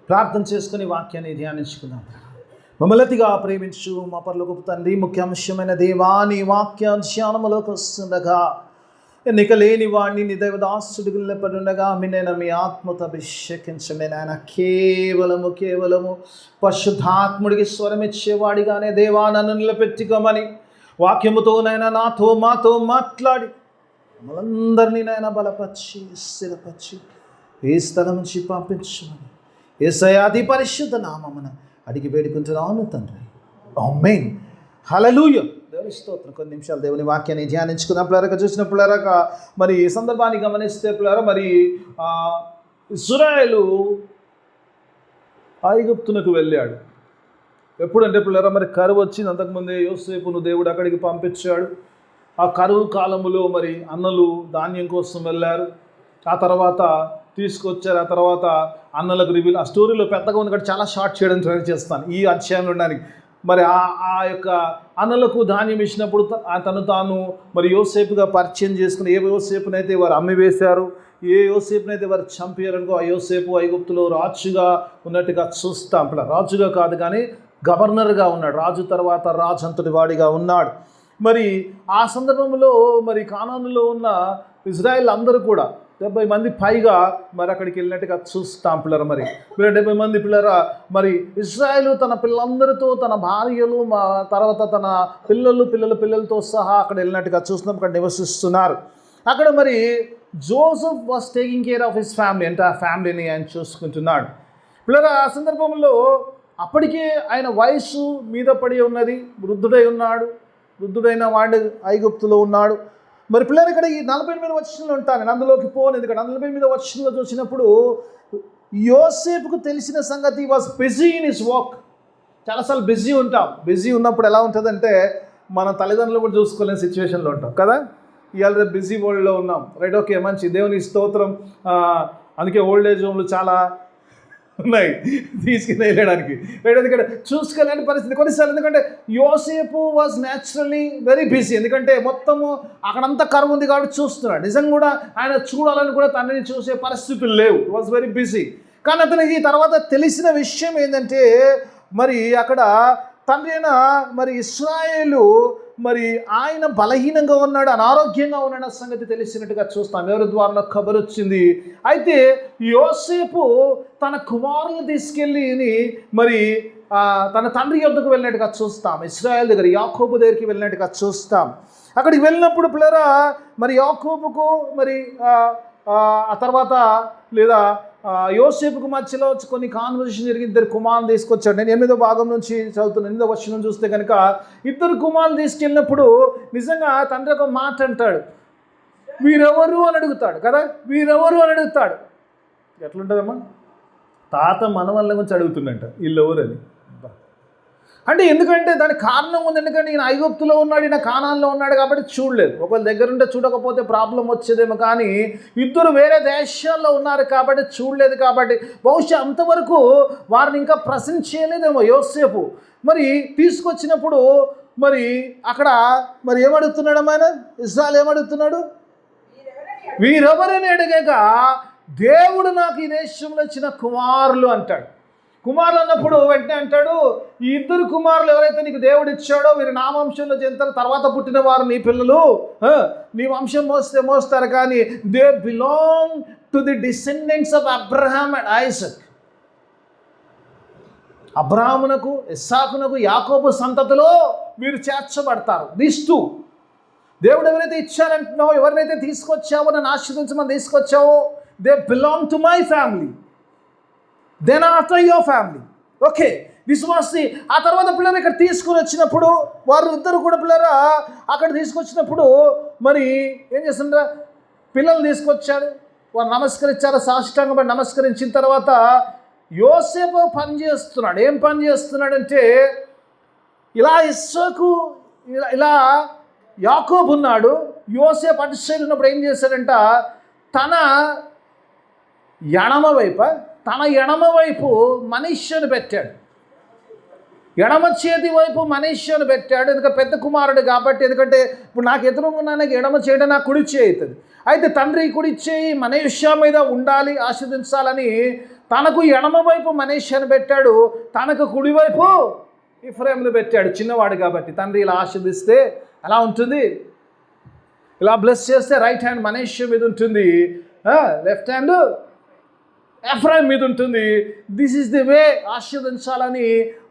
ప్రార్థన చేసుకుని వాక్యాన్ని ధ్యానించుకుందాం. మమ్మల్నిగా ప్రేమించు మా పరలోకపు తండ్రి, ముఖ్యాంశమైన దేవా, నీ వాక్య ధ్యానములోకి వస్తుండగా ఎన్నిక లేని వాడిని నీ దైవదాసుడిగా పడుండగా నేను మీ ఆత్మతో అభిషేకించమే నాయన. కేవలము పరిశుద్ధాత్ముడికి స్వరం ఇచ్చేవాడిగానే దేవా నన్ను నిలబెట్టుకోమని వాక్యముతోనైనా నాతో మాతో మాట్లాడి మనందరినీ నాయన బలపరిచి స్థిరపరిచి ఈ స్థలం నుంచి పంపించమని యేసయ్య అతి పరిశుద్ధ నామమున అడిగి వేడుకుంటున్నాను తండ్రి. ఆమేన్. హల్లెలూయా. దేవుని స్తోత్రం. కొన్ని నిమిషాలు దేవుని వాక్యాన్ని ధ్యానించుకుందాం. పిల్లరక చూసినప్పుడారక మరి ఈ సందర్భాన్ని గమనిస్తే పిల్లర మరి ఇశ్రాయేలు ఐగుప్తునకు వెళ్ళాడు. ఎప్పుడంటే పిల్లర మరి కరువు వచ్చింది. అంతకుముందే యోసేపును దేవుడు అక్కడికి పంపించాడు. ఆ కరువు కాలములో మరి అన్నలు ధాన్యం కోసం వెళ్ళారు. ఆ తర్వాత తీసుకొచ్చారు. ఆ తర్వాత అన్నలకు రివీల్, ఆ స్టోరీలో పెద్దగా ఉంది కాబట్టి చాలా షార్ట్ చేయడం ట్రై చేస్తాను ఈ అధ్యాయంలో ఉండడానికి. మరి ఆ యొక్క అన్నలకు ధాన్యం ఇచ్చినప్పుడు తను తాను మరి యోసేపుగా పరిచయం చేసుకుని, ఏ యోసేపునైతే వారు అమ్మి వేశారు, ఏ యోసేపునైతే వారు చంపారనుకో ఆ యోసేపు ఐగుప్తులో రాజుగా ఉన్నట్టుగా చూస్తాం. ఇప్పుడు రాజుగా కాదు కానీ గవర్నర్గా ఉన్నాడు. రాజు తర్వాత రాజంతటి వాడిగా ఉన్నాడు. మరి ఆ సందర్భంలో మరి కానానులో ఉన్న ఇజ్రాయెల్ అందరూ కూడా 70 మంది పైగా మరి అక్కడికి వెళ్ళినట్టుగా చూస్తాం పిల్లర. మరి 70 మంది పిల్లర మరి ఇజ్రాయెలు తన పిల్లలందరితో, తన భార్యలు, తర్వాత తన పిల్లలతో సహా అక్కడ వెళ్ళినట్టుగా చూస్తున్నాం. అక్కడ నివసిస్తున్నారు. అక్కడ మరి Joseph was taking care of his family, అంటే ఆ ఫ్యామిలీని ఆయన చూసుకుంటున్నాడు. పిల్లర ఆ సందర్భంలో అప్పటికే ఆయన వయసు మీద పడి ఉన్నది, వృద్ధుడైన వాడు ఐగుప్తులో ఉన్నాడు. మరి పిల్లలు ఇక్కడ ఈ 48 వచనంలో ఉంటాను, నేను అందులోకి పోను. ఎందుకంటే 48 వచనంలో చూసినప్పుడు యోసేపుకు తెలిసిన సంగతి was busy in his work. చాలాసార్లు బిజీ ఉంటాం. బిజీ ఉన్నప్పుడు ఎలా ఉంటుందంటే మన తల్లిదండ్రులు కూడా చూసుకోలేని సిచ్యువేషన్లో ఉంటాం కదా. ఇవాళ రేపు బిజీ వరల్డ్లో ఉన్నాం, రైట్? ఓకే, మంచి, దేవుని స్తోత్రం. అందుకే ఓల్డ్ ఏజ్ హోమ్లు చాలా ఉన్నాయి తీసుకుని వెళ్ళడానికి, రైట్? ఎందుకంటే చూసుకోలేని పరిస్థితి కొన్నిసార్లు. ఎందుకంటే యోసేపు వాజ్ న్యాచురల్లీ వెరీ బిజీ. ఎందుకంటే మొత్తము అక్కడంతా కరువు ఉంది కాబట్టి చూస్తున్నాడు. నిజంగా కూడా ఆయన చూడాలని కూడా తండ్రిని చూసే పరిస్థితులు లేవు. Was very busy. కానీ అతనికి తర్వాత తెలిసిన విషయం ఏంటంటే మరి అక్కడ తండ్రి అయిన మరి ఇశ్రాయేలు మరి ఆయన బలహీనంగా ఉన్నాడు, అనారోగ్యంగా ఉన్నాడు సంగతి తెలిసినట్టుగా చూస్తాం. ఎవరి ద్వారా ఖబర్ వచ్చింది. అయితే యోసేపు తన కుమారులను తీసుకెళ్ళి మరి తన తండ్రి యొద్దకు వెళ్ళినట్టుగా చూస్తాం. ఇశ్రాయేల్ దగ్గర యాకోబు దగ్గరికి వెళ్ళినట్టుగా చూస్తాం. అక్కడికి వెళ్ళినప్పుడు పిల్లరా మరి యాకోబుకు మరి ఆ తర్వాత లేదా యోసేపుకు మధ్యలో కొన్ని కాన్వర్సేషన్ జరిగి 2 కుమారులు తీసుకొచ్చాడు. నేను 8వ భాగం నుంచి చదువుతున్నాను. 8వ వచనం చూస్తే కనుక 2 కుమారులు తీసుకెళ్ళినప్పుడు నిజంగా తండ్రి ఒక మాట అంటాడు, వీరెవరు అని అడుగుతాడు కదా. వీరెవరు అని అడుగుతాడు. ఎట్లుంటుందమ్మా? తాత మనవళ్ళ గురించి అడుగుతుందంట, వీళ్ళెవరు అని. అంటే ఎందుకంటే దానికి కారణం ఉంది. ఎందుకంటే ఈయన ఐగుప్తులో ఉన్నాడు, ఈయన కానాన్లో ఉన్నాడు కాబట్టి చూడలేదు. ఒకవేళ దగ్గరుంటే చూడకపోతే ప్రాబ్లం వచ్చేదేమో. కానీ ఇద్దరు వేరే దేశాల్లో ఉన్నారు కాబట్టి చూడలేదు. కాబట్టి బహుశా అంతవరకు వారిని ఇంకా ప్రజెంట్ చేయలేదేమో యోసేపు. మరి తీసుకొచ్చినప్పుడు మరి అక్కడ మరి ఏమడుగుతున్నాడు ఆయన? ఇశ్రాయేలు ఏమడుగుతున్నాడు? వీరెవరని అడిగాక దేవుడు నాకు ఈ దేశంలో ఇచ్చిన కుమారులు అంటాడు. కుమారులు అన్నప్పుడు వెంటనే అంటాడు, ఈ 2 కుమారులు ఎవరైతే నీకు దేవుడు ఇచ్చాడో వీరి నా వంశంలో చెందుతారు, తర్వాత పుట్టిన వారు నీ పిల్లలు, నీ వంశం మోస్తారు. కానీ they belong to the descendants of Abraham and Isaac. అబ్రహామునకు, ఇస్సాకునకు, యాకోబు సంతతిలో వీరు చేర్చబడతారు. దీస్ 2 దేవుడు ఎవరైతే ఇచ్చారంటున్నావో, ఎవరినైతే తీసుకొచ్చావో, నన్ను ఆశీర్వదించమని తీసుకొచ్చావో, they belong to my family, then after your family. Okay, విశ్వాసి. ఆ తర్వాత పిల్లలు ఇక్కడ తీసుకుని వచ్చినప్పుడు వారు ఇద్దరు కూడా పిల్లరా అక్కడ తీసుకొచ్చినప్పుడు మరి ఏం చేస్తుండ్రా, పిల్లలు తీసుకొచ్చారు, వారు నమస్కరించారు. సాష్టాంగపడి నమస్కరించిన తర్వాత యోసేపు పని చేస్తున్నాడు. ఏం పని చేస్తున్నాడంటే ఇలా ఇస్సాకు ఇలా యాకోబు ఉన్నాడు, యోసేపు అటు సైడ్ ఉన్నప్పుడు ఏం చేశాడంట, తన ఎడమ వైపు మనీష్యను పెట్టాడు. ఎడమ చేతి వైపు మనీష్యను పెట్టాడు. ఎందుకంటే పెద్ద కుమారుడు కాబట్టి. ఎందుకంటే ఇప్పుడు నాకు ఎదురుగున్నానికి ఎడమ చేయడం నా కుడి చేయి అవుతుంది. అయితే తండ్రి కుడి చేయి మనీష్య మీద ఉండాలి, ఆశీర్వదించాలని తనకు ఎడమ వైపు మనష్యను పెట్టాడు, తనకు కుడివైపు ఎఫ్రాయిమును పెట్టాడు. చిన్నవాడు కాబట్టి తండ్రి ఇలా ఆశీర్దిస్తే ఎలా ఉంటుంది, ఇలా బ్లెస్ చేస్తే రైట్ హ్యాండ్ మనష్య మీద ఉంటుంది, లెఫ్ట్ హ్యాండ్ ఎఫ్రాయిం మీద ఉంటుంది. దిస్ ఈజ్ ది వే ఆశీర్వదించాలని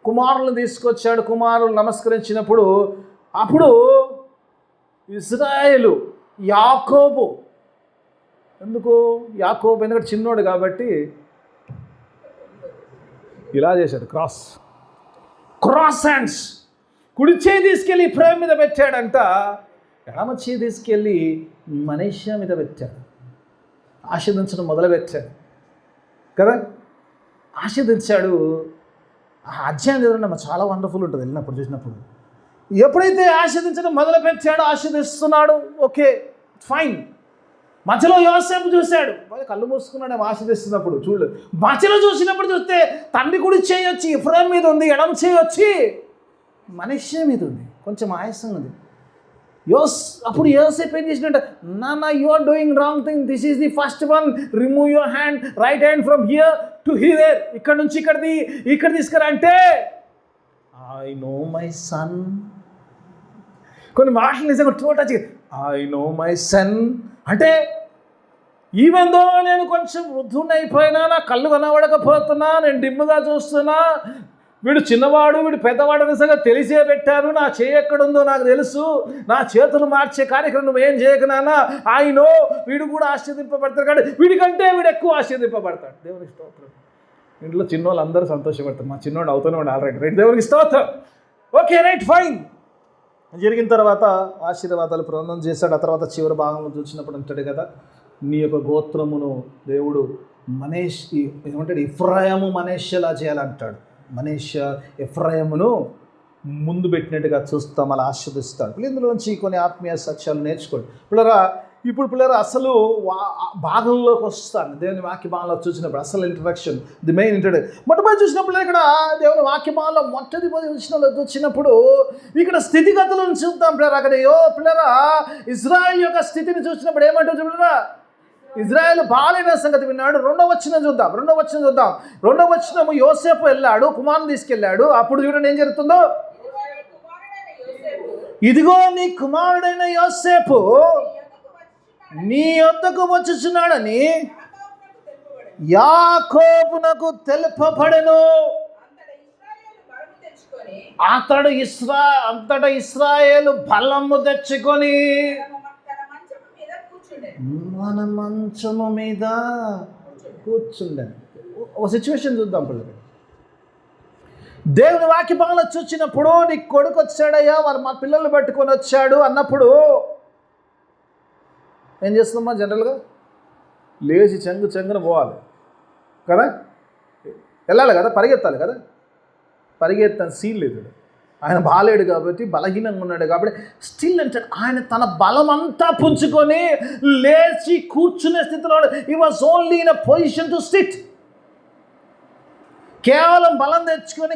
కుమారులను తీసుకొచ్చాడు. కుమారులు నమస్కరించినప్పుడు అప్పుడు ఇజ్రాయేలు యాకోబు, ఎందుకు యాకోబు, ఎందుకంటే చిన్నోడు కాబట్టి ఇలా చేశాడు, క్రాస్ హ్యాండ్స్. కుడి చేయి తీసుకెళ్ళి ఎఫ్రాయిం మీద పెట్టాడంట, ఎడమ చేయి తీసుకెళ్ళి మనష్య మీద పెట్టాడు. ఆశీర్వదించడం మొదలుపెట్టాడు కదా, ఆశీర్వదించాడు. ఆ అధ్యాయం చదవండి, చాలా వండర్ఫుల్ ఉంటుంది వెళ్ళినప్పుడు చూసినప్పుడు. ఎప్పుడైతే ఆశీర్వదించడం మొదలుపెట్టాడో ఆశీర్దిస్తున్నాడు, ఓకే ఫైన్. మధ్యలో యోసేపు చూశాడు, కళ్ళు మూసుకున్నాడు ఆశీర్దిస్తున్నప్పుడు. చూడు, మధ్యలో చూసినప్పుడు చూస్తే తండ్రి కుడి చేయొచ్చి ఎఫ్రాయిం మీద ఉంది, ఎడమ చేయొచ్చి మనష్య మీద ఉంది, కొంచెం ఆయాసంగా ఉంది. అప్పుడు యోసేపు ఏం చేసినట్ట, నాన్న you are doing wrong thing, this is the first one, remove your hand, right hand from here to here, ఇక్కడ నుంచి ఇక్కడ తీసుకురా అంటే, ఐ నో మై సన్. కొన్ని మాటలు నిజంగా touch, I know my son అంటే ఈవెన్ దో నేను కొంచెం వృద్ధునైపోయినా, నా కళ్ళు కనబడకపోతున్నా, నేను డిమ్ముగా చూస్తున్నా, వీడు చిన్నవాడు వీడు పెద్దవాడు నిజంగా తెలిసే పెట్టాను, నా చేయి ఎక్కడుందో నాకు తెలుసు, నా చేతులు మార్చే కార్యక్రమం నువ్వేం చేయకనానా, ఆయనో వీడు కూడా ఆశీర్దింపబడతాడు, కానీ వీడికంటే వీడు ఎక్కువ ఆశీర్దింపబడతాడు. దేవునికి స్తోత్రం. ఇంట్లో చిన్నోళ్ళు అందరూ సంతోషపడతారు, మా చిన్నోడు అవుతూనే ఉండే ఆల్రెడీ, రైట్, దేవునికి స్తోత్రం. Okay right fine. జరిగిన తర్వాత ఆశీర్వాదాలు ప్రారంభం చేశాడు. ఆ తర్వాత చివరి భాగంలో చూసినప్పుడు అంటాడు కదా, నీ యొక్క గోత్రమును దేవుడు ఏమంటాడు, ఎఫ్రాయిము మనష్యలా చేయాలంటాడు. మనష్య ఎఫ్రాయిమును ముందు పెట్టినట్టుగా చూస్తాం, అలా ఆశీర్దిస్తాడు. ఇందులోంచి కొన్ని ఆత్మీయ సత్యాలు నేర్చుకోండి పిల్లరా. అసలు భాగంలోకి వస్తాను, దేవుని వాక్య భాగంలో చూసినప్పుడు అసలు ఇంట్రడక్షన్, ది మెయిన్ మొట్టమొదటి చూసినప్పుడు ఇక్కడ దేవుని వాక్య భాగంలో వచ్చినప్పుడు ఇక్కడ స్థితిగతులను చూద్దాం పిల్లరా. అక్కడ పిల్లరా ఇజ్రాయెల్ యొక్క స్థితిని చూసినప్పుడు ఏమంటారు పిల్లరా, ఇజ్రాయెల్ బాలైన సంగతి విన్నాడు. రెండవ వచనం చూద్దాం. రెండవ వచనము, యోసేపు వెళ్ళాడు, కుమారుని తీసుకెళ్ళాడు. అప్పుడు చూడండి ఏం జరుగుతుందో, ఇదిగో నీ కుమారుడైన యోసేపు నీ యొద్దకు వచ్చుచున్నాడని యాకోబునకు తెలుపబడెను. అంతటా ఇశ్రాయేలు బలము తెచ్చుకొని మన మంచము మీద కూర్చుండే ఒక సిచ్యువేషన్ చూద్దాం పిల్లలు. దేవుని వాక్య భాగంలో చూసినప్పుడు నీ కొడుకు వచ్చాడయ్యా, మా పిల్లల్ని పట్టుకొని వచ్చాడు అన్నప్పుడు ఏం చేస్తుందమ్మా, జనరల్గా లేచి చెంగున పోవాలి కదా, వెళ్ళాలి కదా, పరిగెత్తాలి కదా. పరిగెత్తాను సీన్ లేదు, ఆయన బాలేడు కాబట్టి, బలహీనంగా ఉన్నాడు కాబట్టి స్టిల్ అంటాడు, ఆయన తన బలం అంతా పుంజుకొని లేచి కూర్చునే స్థితిలో, హి was only in a position to SIT. కేవలం బలం తెచ్చుకొని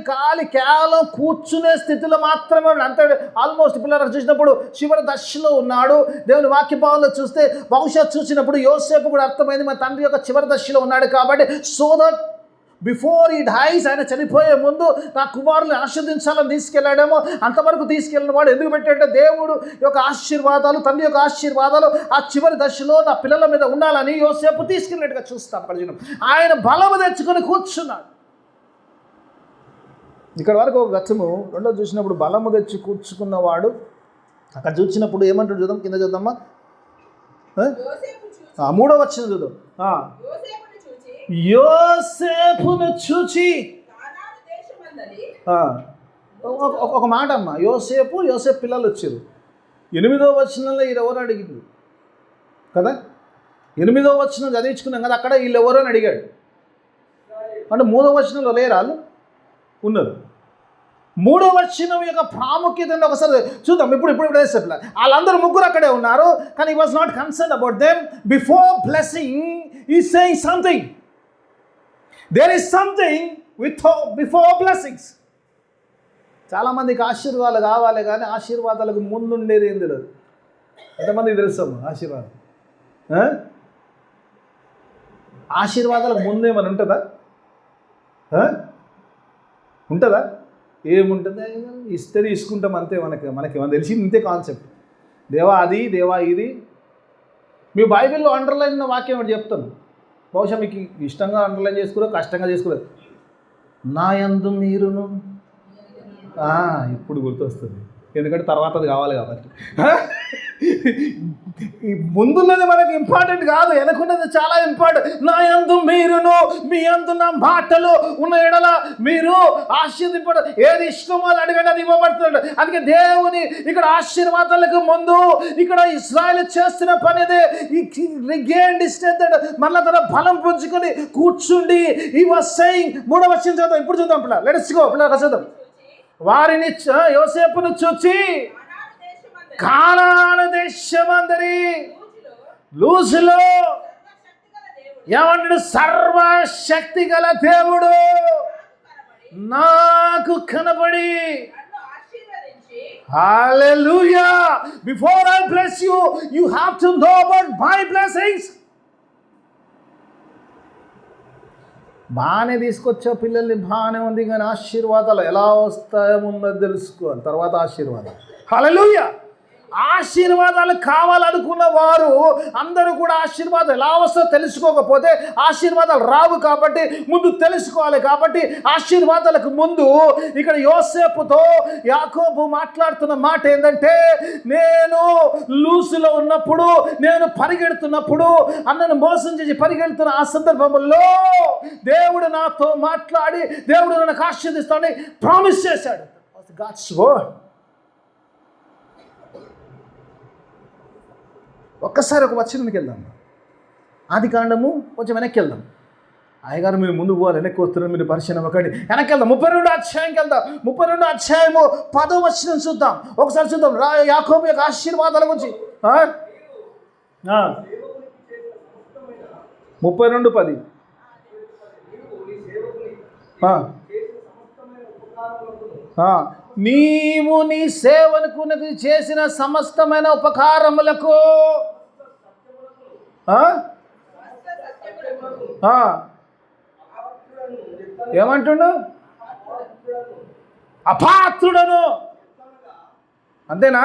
కేవలం కూర్చునే స్థితిలో మాత్రమే అంత ఆల్మోస్ట్ పిల్లలకు చూసినప్పుడు చివరి దశలో ఉన్నాడు. దేవుని వాక్య భావంలో చూస్తే భవిష్యత్తు చూసినప్పుడు యోసేపు కూడా అర్థమైంది, మా తండ్రి యొక్క చివరి దశలో ఉన్నాడు కాబట్టి, సో దట్ బిఫోర్ ఈ డైస్, ఆయన చనిపోయే ముందు నా కుమారుని ఆశీర్వదించాలని తీసుకెళ్ళాడేమో. అంతవరకు తీసుకెళ్ళిన వాడు ఎందుకు పెట్టాడంటే, దేవుడు యొక్క ఆశీర్వాదాలు, తండ్రి యొక్క ఆశీర్వాదాలు ఆ చివరి దశలో నా పిల్లల మీద ఉండాలని యోసేపు తీసుకెళ్ళినట్టుగా చూస్తాం. ఆయన బలము తెచ్చుకొని కూర్చున్నాడు. ఇక్కడ వరకు ఒక గచ్చము. రెండో చూసినప్పుడు బలము తెచ్చి కూర్చుకున్నవాడు, అక్కడ చూసినప్పుడు ఏమంటాడు చూద్దాం, కింద చూద్దామా, మూడో వచనం చూద్దాం. యోసేపును చూచి, ఒక మాట అమ్మా, యోసేపు పిల్లలు వచ్చారు. 8వ వచనంలో వీళ్ళెవరు అడిగింది కదా, 8వ వచనం చదివించుకున్నాం కదా, అక్కడ వీళ్ళెవరు అని అడిగాడు. అంటే 3వ వచనంలో లేరు, వాళ్ళు ఉన్నారు. 3వ వచనం యొక్క ప్రాముఖ్యతను ఒకసారి చూద్దాం. ఇప్పుడు వాళ్ళందరూ ముగ్గురు అక్కడే ఉన్నారు, కానీ he was not concerned about them. Before blessing he is saying something. There is something before blessings. చాలామందికి ఆశీర్వాదాలు కావాలి, కానీ ఆశీర్వాదాలకు ముందుండేది ఏం తెలియదు. ఎంతమందికి తెలుస్తాము ఆశీర్వాదాలకు ముందేమని ఉంటుందా? ఉంటుందా? ఏముంటుంది? ఇస్తే తీసుకుంటాం అంతే. మనకి తెలిసింది ఇంతే కాన్సెప్ట్. దేవా అది, దేవా ఇది. మీ బైబిల్లో అండర్లైన్ ఉన్న వాక్యం ఒకటి చెప్తాను, బహుశా మీకు ఇష్టంగా అండర్లైన్ చేసుకురో కష్టంగా చేసుకురో. నా యందు మీరును, ఇప్పుడు గుర్తొస్తుంది, ఎందుకంటే తర్వాత అది కావాలి కాబట్టి. ముందున్నది మనకి ఇంపార్టెంట్ కాదు, వెనకున్నది చాలా ఇంపార్టెంట్. నా యందు మీరును, మీ యందు నా మాటలు ఉన్న ఎడల మీరు ఆశీర్వదింపడు. ఏది ఇష్టమో అది అడగండి, అది ఇవ్వబడుతున్నాడు. అందుకే దేవుని ఇక్కడ ఆశీర్వాదాలకు ముందు ఇక్కడ ఇశ్రాయేలు చేస్తున్న పని అదే. రిగైన్ స్ట్రెంత్, మళ్ళీ తన బలం పుంజుకొని కూర్చుండి ఈ వాస్ సేయింగ్. 3వ వచనం చదువుతాం, ఇప్పుడు చూద్దాం. లెట్స్ గో, చదువుదాం. వారిని యోసేపును చూచి కానాను దేశమందరి లూజులో ఏమంటాడు? సర్వశక్తి గల దేవుడు నాకు కనబడి, hallelujah. Before I bless you, you have to know about my blessings. బాగానే తీసుకొచ్చా పిల్లల్ని, బాగానే ఉంది, కానీ ఆశీర్వాదాలు ఎలా వస్తాయేమున్నది తెలుసుకోవాలి తర్వాత. ఆశీర్వాదాలు, హల్లెలూయా. ఆశీర్వాదాలు కావాలనుకున్న వారు అందరూ కూడా ఆశీర్వాదాలు ఎలా వస్తుందో తెలుసుకోకపోతే ఆశీర్వాదాలు రావు. కాబట్టి ముందు తెలుసుకోవాలి. కాబట్టి ఆశీర్వాదాలకు ముందు ఇక్కడ యోసేపుతో యాకోబు మాట్లాడుతున్న మాట ఏంటంటే, నేను లూసులో ఉన్నప్పుడు, నేను పరిగెడుతున్నప్పుడు, అన్నను మోసం చేసి పరిగెడుతున్న ఆ సందర్భంలో దేవుడు నాతో మాట్లాడి దేవుడు నన్ను ఆశీర్వదిస్తాడని ప్రామిస్ చేశాడు. God's word. ఒక్కసారి ఒక వచనానికి వెళ్దాం. ఆదికాండము కొంచెం వెనక్కి వెళ్దాం. అయ్యగారు మీరు ముందుకు పోవాలి, వెనక్కి వస్తున్నారు, మీరు పరిశీలన ఒకటి వెనక్కి వెళ్దాం. 32వ అధ్యాయంకి వెళ్దాం. 32వ అధ్యాయము 10వ వచనం చూద్దాం. ఒకసారి చూద్దాం యాకోబు యొక్క ఆశీర్వాదాల గురించి. 32:10. నీవు నీ సేవకునకు చేసిన సమస్తమైన ఉపకారములకు ఏమంటుండు? అపాత్రుడను. అంతేనా?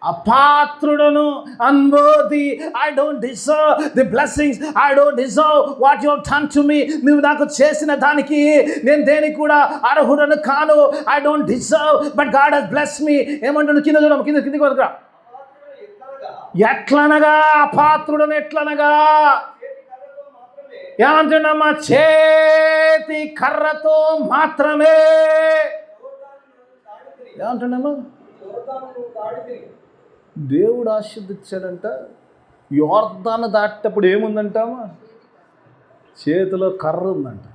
అపాత్రుడను, unworthy. I don't deserve the blessings. I don't deserve what you have done to me. నువ్వు నాకు చేసిన దానికి నేను దేనికి కూడా అర్హుడను కాను. I don't deserve, but God has blessed me. ఏమంటున్నాడు? కింద చూడము, కిందికి వరకు. ఎట్లనగా? అపాత్రుడను ఎట్లనగా? ఏమంటున్నామా? చేతి కర్రతో మాత్రమే. ఏమంటున్నామా? దేవుడు ఆశీర్వదించాడంట. యోర్దాను దాటేటప్పుడు ఏముందంటామా? చేతిలో కర్ర ఉందంట.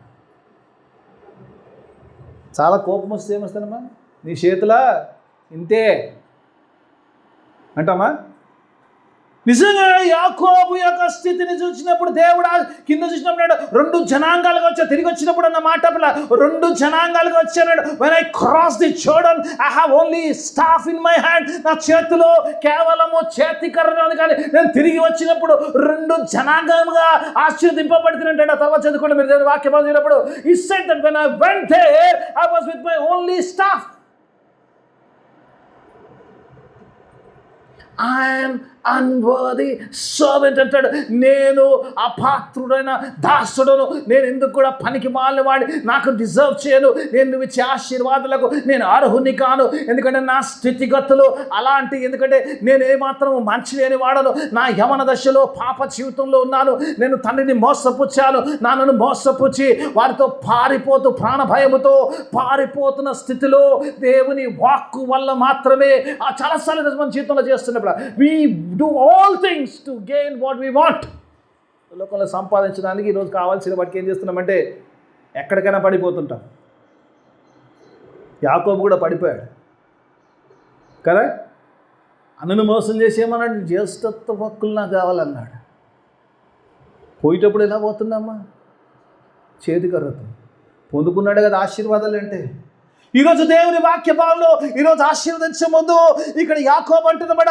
చాలా కోపం వస్తే ఏమొస్తానమ్మా? నీ చేతిలో ఇంతే అంటామా? నిజంగా యాకోబు యొక్క స్థితిని చూసినప్పుడు దేవుడు కింద చూసినప్పుడు 2 జనాంగాలుగా వచ్చా. తిరిగి వచ్చినప్పుడు అన్న మాట 2 జనాంగాలుగా వచ్చాడు. when I cross the Jordan I have only staff in my hand. నా చేతిలో కేవలము చేతి కర్ర, కానీ నేను తిరిగి వచ్చినప్పుడు 2 జనాంగంగా ఆశీర్వదింపబడుతున్నట్టు. ఆ తర్వాత చదువుకోండి మీరు దేవుని వాక్యం చదివినప్పుడు. he said that when I went there I was with my only staff. I am unworthy servant అంటాడు. నేను అపాత్రుడైన దాసుడను, నేను ఎందుకు కూడా పనికి మాలినవాడి, నాకు డిజర్వ్ చేయను, నేను నువ్వు ఇచ్చే ఆశీర్వాదాలకు నేను అర్హుని కాను. ఎందుకంటే నా స్థితిగతులు అలాంటి, ఎందుకంటే నేను ఏమాత్రం మంచి లేని వాడను. నా యవన దశలో పాప జీవితంలో ఉన్నాను. నేను తండ్రిని మోసపుచ్చాను. నన్ను మోసపుచ్చి వారితో పారిపోతూ, ప్రాణ భయముతో పారిపోతున్న స్థితిలో దేవుని వాక్కు వల్ల మాత్రమే చాలాసార్లు మన జీవితంలో చేస్తున్నప్పుడు we do all things to gain what we want. లోకంలో సంపాదించడానికి ఈరోజు కావాల్సిన వాటికి ఏం చేస్తున్నామంటే ఎక్కడికైనా పడిపోతుంటాం. యాకోబు కూడా పడిపోయాడు కదా. అన్నను మోసం చేసి ఏమన్నాడు? జ్యేష్ఠత్వ హక్కులు నాకు కావాలన్నాడు. పోయేటప్పుడు ఎలా పోతున్నామ్మా? చేతి కర్రతో పొందుకున్నాడు కదా ఆశీర్వాదాలు. అంటే ఈరోజు దేవుని వాక్య భావంలో ఈరోజు ఆశీర్వదించే ముందు ఇక్కడ యాకోబు అంటున్నమాట,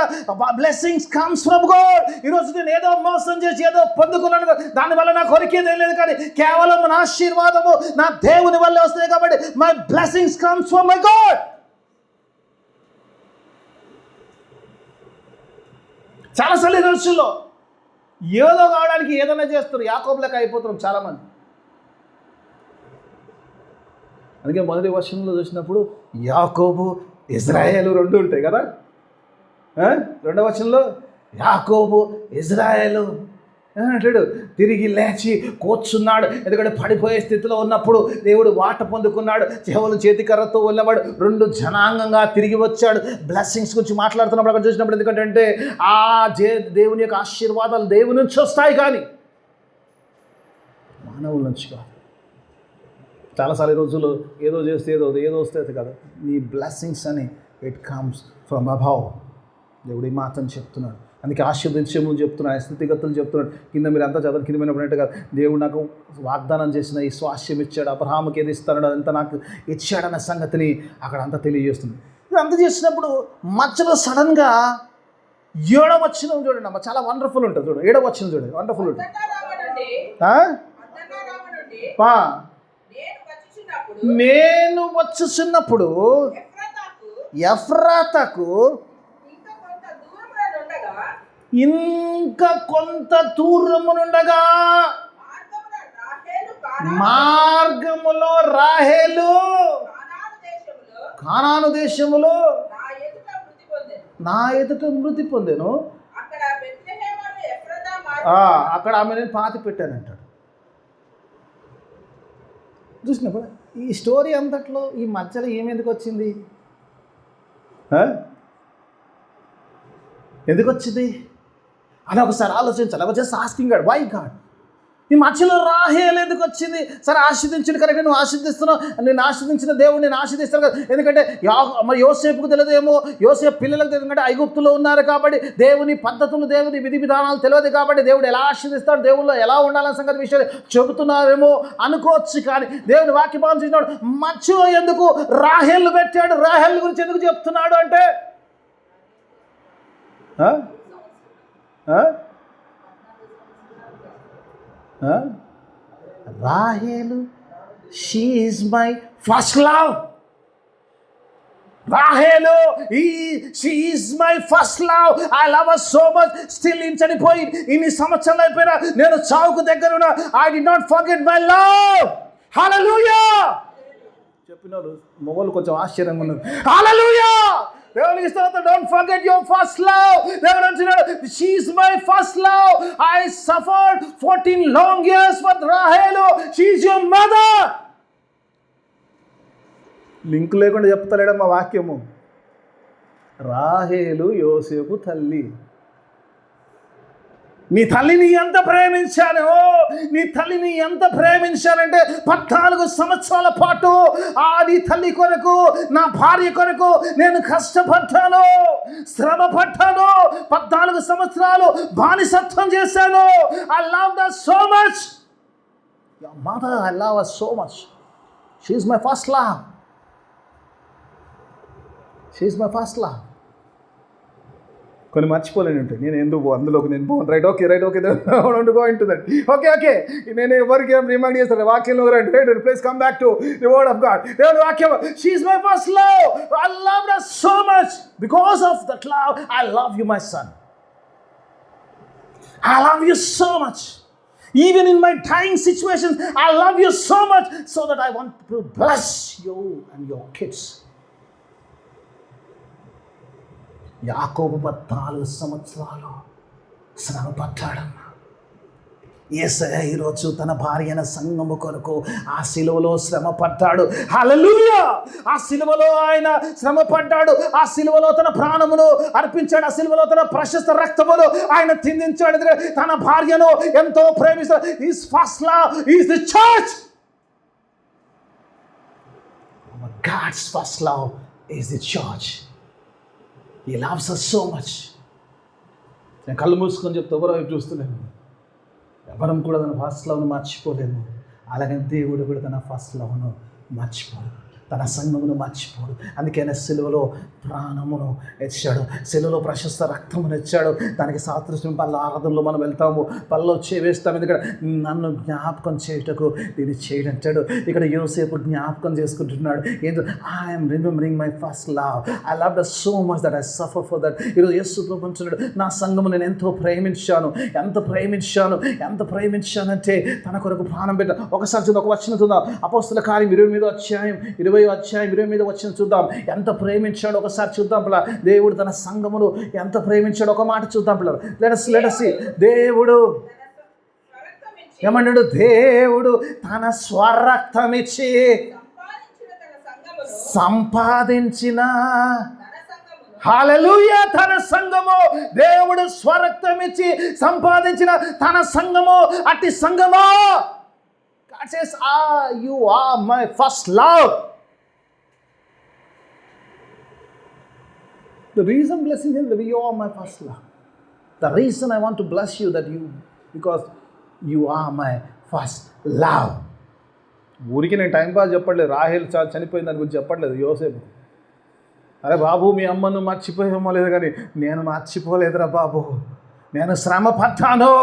బ్లెస్సింగ్స్ కమ్స్ ఫ్రమ్ గాడ్. ఈరోజు నేను ఏదో మోసం చేసి ఏదో పొందుకున్నాను, దానివల్ల నాకు కొరికేది ఏం లేదు, కానీ కేవలం నా ఆశీర్వాదము నా దేవుని వల్ల వస్తాయి. కాబట్టి my blessings comes from my God. చాలాసార్లు ఈ రోజుల్లో ఏదో కావడానికి ఏదైనా చేస్తారు, యాకోబు లెక్క అయిపోతున్నాం చాలామంది. అందుకే మొదటి వర్షంలో చూసినప్పుడు యాకోబు ఇజ్రాయేలు రెండు ఉంటాయి కదా. రెండవ వచనంలో యాకోబు ఇజ్రాయేలు అంటాడు, తిరిగి లేచి కూర్చున్నాడు. ఎందుకంటే పడిపోయే స్థితిలో ఉన్నప్పుడు దేవుడు వాట పొందుకున్నాడు. చెవులు చేతికర్రతో వెళ్ళవాడు, రెండు జనాంగంగా తిరిగి వచ్చాడు. బ్లెస్సింగ్స్ గురించి మాట్లాడుతున్నప్పుడు అక్కడ చూసినప్పుడు, ఎందుకంటే ఆ దేవుని యొక్క ఆశీర్వాదాలు దేవుని నుంచి వస్తాయి, కానీ మానవుల నుంచి కాదు. చాలాసార్లు ఈ రోజుల్లో ఏదో చేస్తే ఏదో వస్తే కదా. నీ బ్లెస్సింగ్స్ అని ఇట్ కమ్స్ ఫ్రమ్ అబౌవ్. దేవుడు ఈ మాటను చెప్తున్నాడు. అందుకే ఆశీర్వదించే ముందు చెప్తున్నాడు, ఆయన స్థితిగతులు చెప్తున్నాడు. కింద మీరు అంతా చదువు కింద పోయినప్పుడు కదా, దేవుడు నాకు వాగ్దానం చేసిన ఈ స్వాస్థ్యం ఇచ్చాడు, అబ్రహాముకి ఏది ఇస్తాడు అదంతా నాకు ఇచ్చాడన్న సంగతిని అక్కడ అంతా తెలియజేస్తుంది. ఇది అంత చేసినప్పుడు మధ్యలో సడన్గా 7వ వచనం చూడండి అమ్మ, చాలా వండర్ఫుల్ ఉంటుంది. చూడండి 7వ వచనం చూడండి, వండర్ఫుల్ ఉంటుంది. నేను వచ్చుచున్నప్పుడు ఎఫ్రాతాకు ఇంకా కొంత దూరమునుండగా మార్గములో రాహేలు కానాను దేశములో నా ఎదుట మృతి పొందెను. అక్కడ ఆమె నేను పాతి పెట్టానంటాడు. చూసినప్పుడు ఈ స్టోరీ అంతట్లో ఈ మధ్యలో ఏమెందుకు వచ్చింది, ఎందుకు వచ్చింది అని ఒకసారి ఆలోచించాలి. Just asking God, why God ఈ మధ్యలో రాహేలు ఎందుకు వచ్చింది? సరే ఆశీర్దించుడు కరెక్ట్, నువ్వు ఆశీర్దిస్తున్నావు, నేను ఆశీర్దించిన దేవుడు నేను ఆశీర్దిస్తాను కదా. ఎందుకంటే మరి యోసేపుకు తెలియదేమో, యోసేపు పిల్లలకు తెలియదు, ఎందుకంటే ఐగుప్తులో ఉన్నారు కాబట్టి దేవుని పద్ధతులు దేవుని విధి విధానాలు తెలియదు కాబట్టి దేవుడు ఎలా ఆశీర్దిస్తాడు, దేవుళ్ళు ఎలా ఉండాలనే సంగతి విషయాలు చెబుతున్నారేమో అనుకోవచ్చు. కానీ దేవుని వాక్యభావం చూసినాడు, మధ్యలో ఎందుకు రాహేలు పెట్టాడు? రాహేలు గురించి ఎందుకు చెప్తున్నాడు అంటే రాహేలు, she is my first love. రాహేలు, she is my first love. I love her so much. Still చనిపోయి ఇన్ని సంవత్సరాలు అయిపోయినా నేను చావుకు దగ్గర ఉన్నా. I did not forget my love. Hallelujah. చెప్పిన వాళ్ళు మొగలు కొంచెం ఆశ్చర్యంగా ఉన్నారు. హల్లెలూయా. దేవునికి స్తోత్రం. Don't forget your first love. దేవుడు అంటున్నాడు, she is my first love. I suffered 14 long years with రాహేలు. She is your mother. Link లేకుండా చెప్తలేడమ్మా వాక్యము. రాహేలు యోసేపు తల్లి. నీ తల్లిని ఎంత ప్రేమించాను, నీ తల్లిని ఎంత ప్రేమించానంటే 14 సంవత్సరాల పాటు నీ తల్లి కొరకు, నా భార్య కొరకు నేను కష్టపడ్డాను, శ్రమ పడ్డాను. 14 సంవత్సరాలు బానిసత్వం చేశాను. I love her so much. Your mother, I love her so much. She is my first love. She is my first love. కొన్ని మర్చిపోలేని ఉంటాయి. నేను ఎందుకు అందులోకి నేను పోను. Right okay don't go into that. Okay నేను ఎవరికి ఏం రిమైండ్ చేస్తాను వాక్యంలో రండి. Right please come back to the word of God. దేవుని వాక్యం, she is my first love. I love her so much. Because of that love I love you my son. I love you so much. Even in my dying situations, I love you so much so that I want to bless you and your kids. యాకోబు 14 సంవత్సరాలు శ్రమ పడ్డాడమ్మా. యేసయ్య ఈరోజు తన భార్య అయిన సంఘము కొరకు ఆ శిలువలో శ్రమ పడ్డాడు. హల్లెలూయా. ఆ శిలువలో ఆయన శ్రమ పడ్డాడు. ఆ శిలువలో తన ప్రాణమును అర్పించాడు. ఆ శిలువలో తన ప్రశస్త రక్తమును ఆయన చిందించాడు. తన భార్యను ఎంతో ప్రేమిస్తాడు. His first love is the church. God's first love is the church. He loves us so much. నేను కళ్ళు మూసుకొని చెప్తే ఎవరో చూస్తున్నాను. ఎవరం కూడా తన ఫస్ట్ లవ్ను మర్చిపోలేము. అలాగే దేవుడు కూడా తన ఫస్ట్ లవ్ను మర్చిపోలేము. తన సంఘమును మర్చిపోడు. అందుకనే సిలువలో ప్రాణమును ఇచ్చాడు, సిలువలో ప్రశస్త రక్తమును ఇచ్చాడు. దానికి సాదృశ్యం పల్ల ఆరాధనలో మనం వెళ్తాము, పళ్ళలో చేవేస్తాము. ఎందుకంటే నన్ను జ్ఞాపకం చేయుటకు దీన్ని చేయడంటాడు. ఇక్కడ యోసేపు జ్ఞాపకం చేసుకుంటున్నాడు. ఏంటో I'm remembering my first love. I love that so much that I suffer for that. ఈరోజు యేసు ప్రభువు అంటున్నాడు, నా సంఘము నేను ఎంతో ప్రేమించాను, ఎంత ప్రేమించానంటే తన కొరకు ప్రాణం పెట్టాను. ఒకసారి చూద్దాం, ఒక వచనం చూద్దాం. అపోస్తల కార్యం 20వ అధ్యాయం 20వ వచనం చూద్దాం. ఎంత ప్రేమించాడు ఒకసారి చూద్దాం పిల్ల. దేవుడు తన సంఘమును ఎంత ప్రేమించాడు ఒక మాట చూద్దాం పిల్ల. Let us see. దేవుడు ఏమన్నాడు? దేవుడు తన స్వరక్తమిచ్చి సంపాదించిన హల్లెలూయా తన సంఘము, దేవుడు స్వరక్తమిచ్చి సంపాదించిన తన సంఘము, అట్టి సంఘము. God says, you are my first love. The reason blessing him, you are my first love. The reason I want to bless you because you are my first love. ఊరికి నేను టైం పాస్ చెప్పట్లేదు, రాహేల్ చనిపోయింది దాని గురించి చెప్పట్లేదు. యోసేపు, అరే బాబు మీ అమ్మను మర్చిపోయేమో లేదు, కానీ నేను మర్చిపోలేదురా బాబు, నేను శ్రమ పడ్డాను.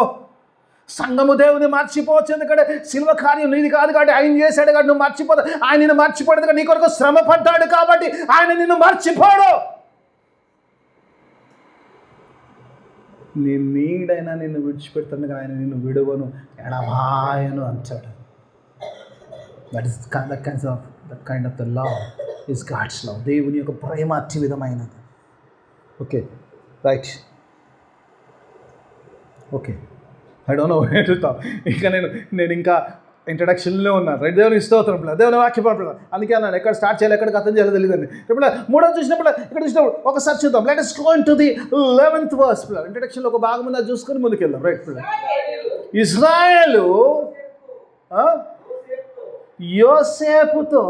సంఘము దేవుని మర్చిపోవచ్చు, ఎందుకంటే శిల్వ కార్యం నీది కాదు కాబట్టి ఆయన చేశాడు కాబట్టి నువ్వు మర్చిపోదు. ఆయన నిన్ను మర్చిపోలేదు, నీ కొరకు శ్రమ పడ్డాడు కాబట్టి ఆయన నిన్ను మర్చిపోడు. నీ నీడైనా నిన్ను విడిచిపెడతాను కానీ ఆయన నిన్ను విడువను, ఎడబాయను అంటాడు. That kind of the love is God's love. దేవుని యొక్క ప్రేమ అతి విధమైనది. Okay right, okay, I don't know where to talk. ఇంకా నేను ఇంకా ఇంట్రడక్షన్లో ఉన్నాను. రైట్, దేవుని స్తోత్రం పిల్ల, దేవుని వాక్యం పిల్ల. అందుకే అన్నాను ఎక్కడ స్టార్ట్ చేయాలి, ఎక్కడ అర్థం చేయాలో తెలియదండి. ఇప్పుడు మూడవ చూసినప్పుడు ఇక్కడ చూసినప్పుడు ఒకసారి చూద్దాం. Let us go into the 11th verse పిల్ల. ఇంట్రడక్షన్లో ఒక భాగం ఉంది, అది చూసుకొని ముందుకెళ్దాం. రైట్ పిల్ల, ఇశ్రాయేలు యోసేపుతో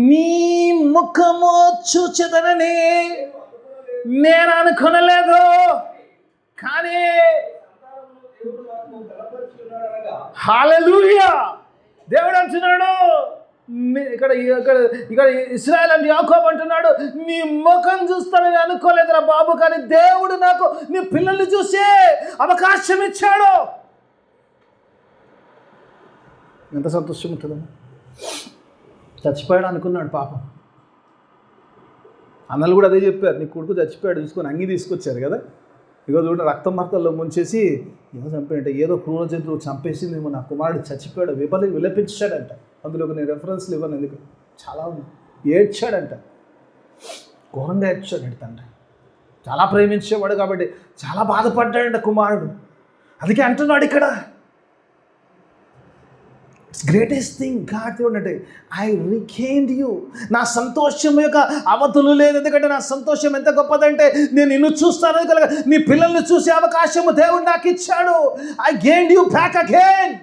నీ ముఖము చూచెదనని నేను అనుకొనలేదు, కానీ హల్లెలూయా దేవుడు అంటున్నాడు. ఇక్కడ ఇశ్రాయేలు అంటే యాకోబు అంటున్నాడు, నీ ముఖం చూస్తానని అనుకోలేదురా బాబు, కానీ దేవుడు నాకు నీ పిల్లల్ని చూసే అవకాశం ఇచ్చాడు. ఎంత సంతోషం ఉంటుందమ్మా. చచ్చిపోయాడు అనుకున్నాడు పాపం. అన్నలు కూడా అదే చెప్పారు, నీ కొడుకు చచ్చిపోయాడు చూసుకొని అంగి తీసుకొచ్చారు కదా. ఇగో చూడండి, రక్తం మరకల్లో ముంచేసి ఏదో చంపాడంటే, ఏదో క్రూర జంతువు చంపేసిందేమో, నా కుమారుడు చచ్చిపోయాడు విలపించాడంట. అందులో నేను రెఫరెన్స్లు ఇవ్వను, ఎందుకు చాలా ఏడ్చాడంట, ఘోరంగా ఏడ్చాడంట. తండ్రి చాలా ప్రేమించేవాడు కాబట్టి చాలా బాధపడ్డాడంట కుమారుడు. అందుకే అంటున్నాడు ఇక్కడ, ఇట్స్ గ్రేటెస్ట్ థింగ్ గాడ్ అంటే ఐ రిగెయిన్డ్ యూ. నా సంతోషం యొక్క అవధులు లేదు, ఎందుకంటే నా సంతోషం ఎంత గొప్పదంటే నేను నిన్ను చూస్తాను కనుక నీ పిల్లల్ని చూసే అవకాశము దేవుడు నాకు ఇచ్చాడు. I gained you back again.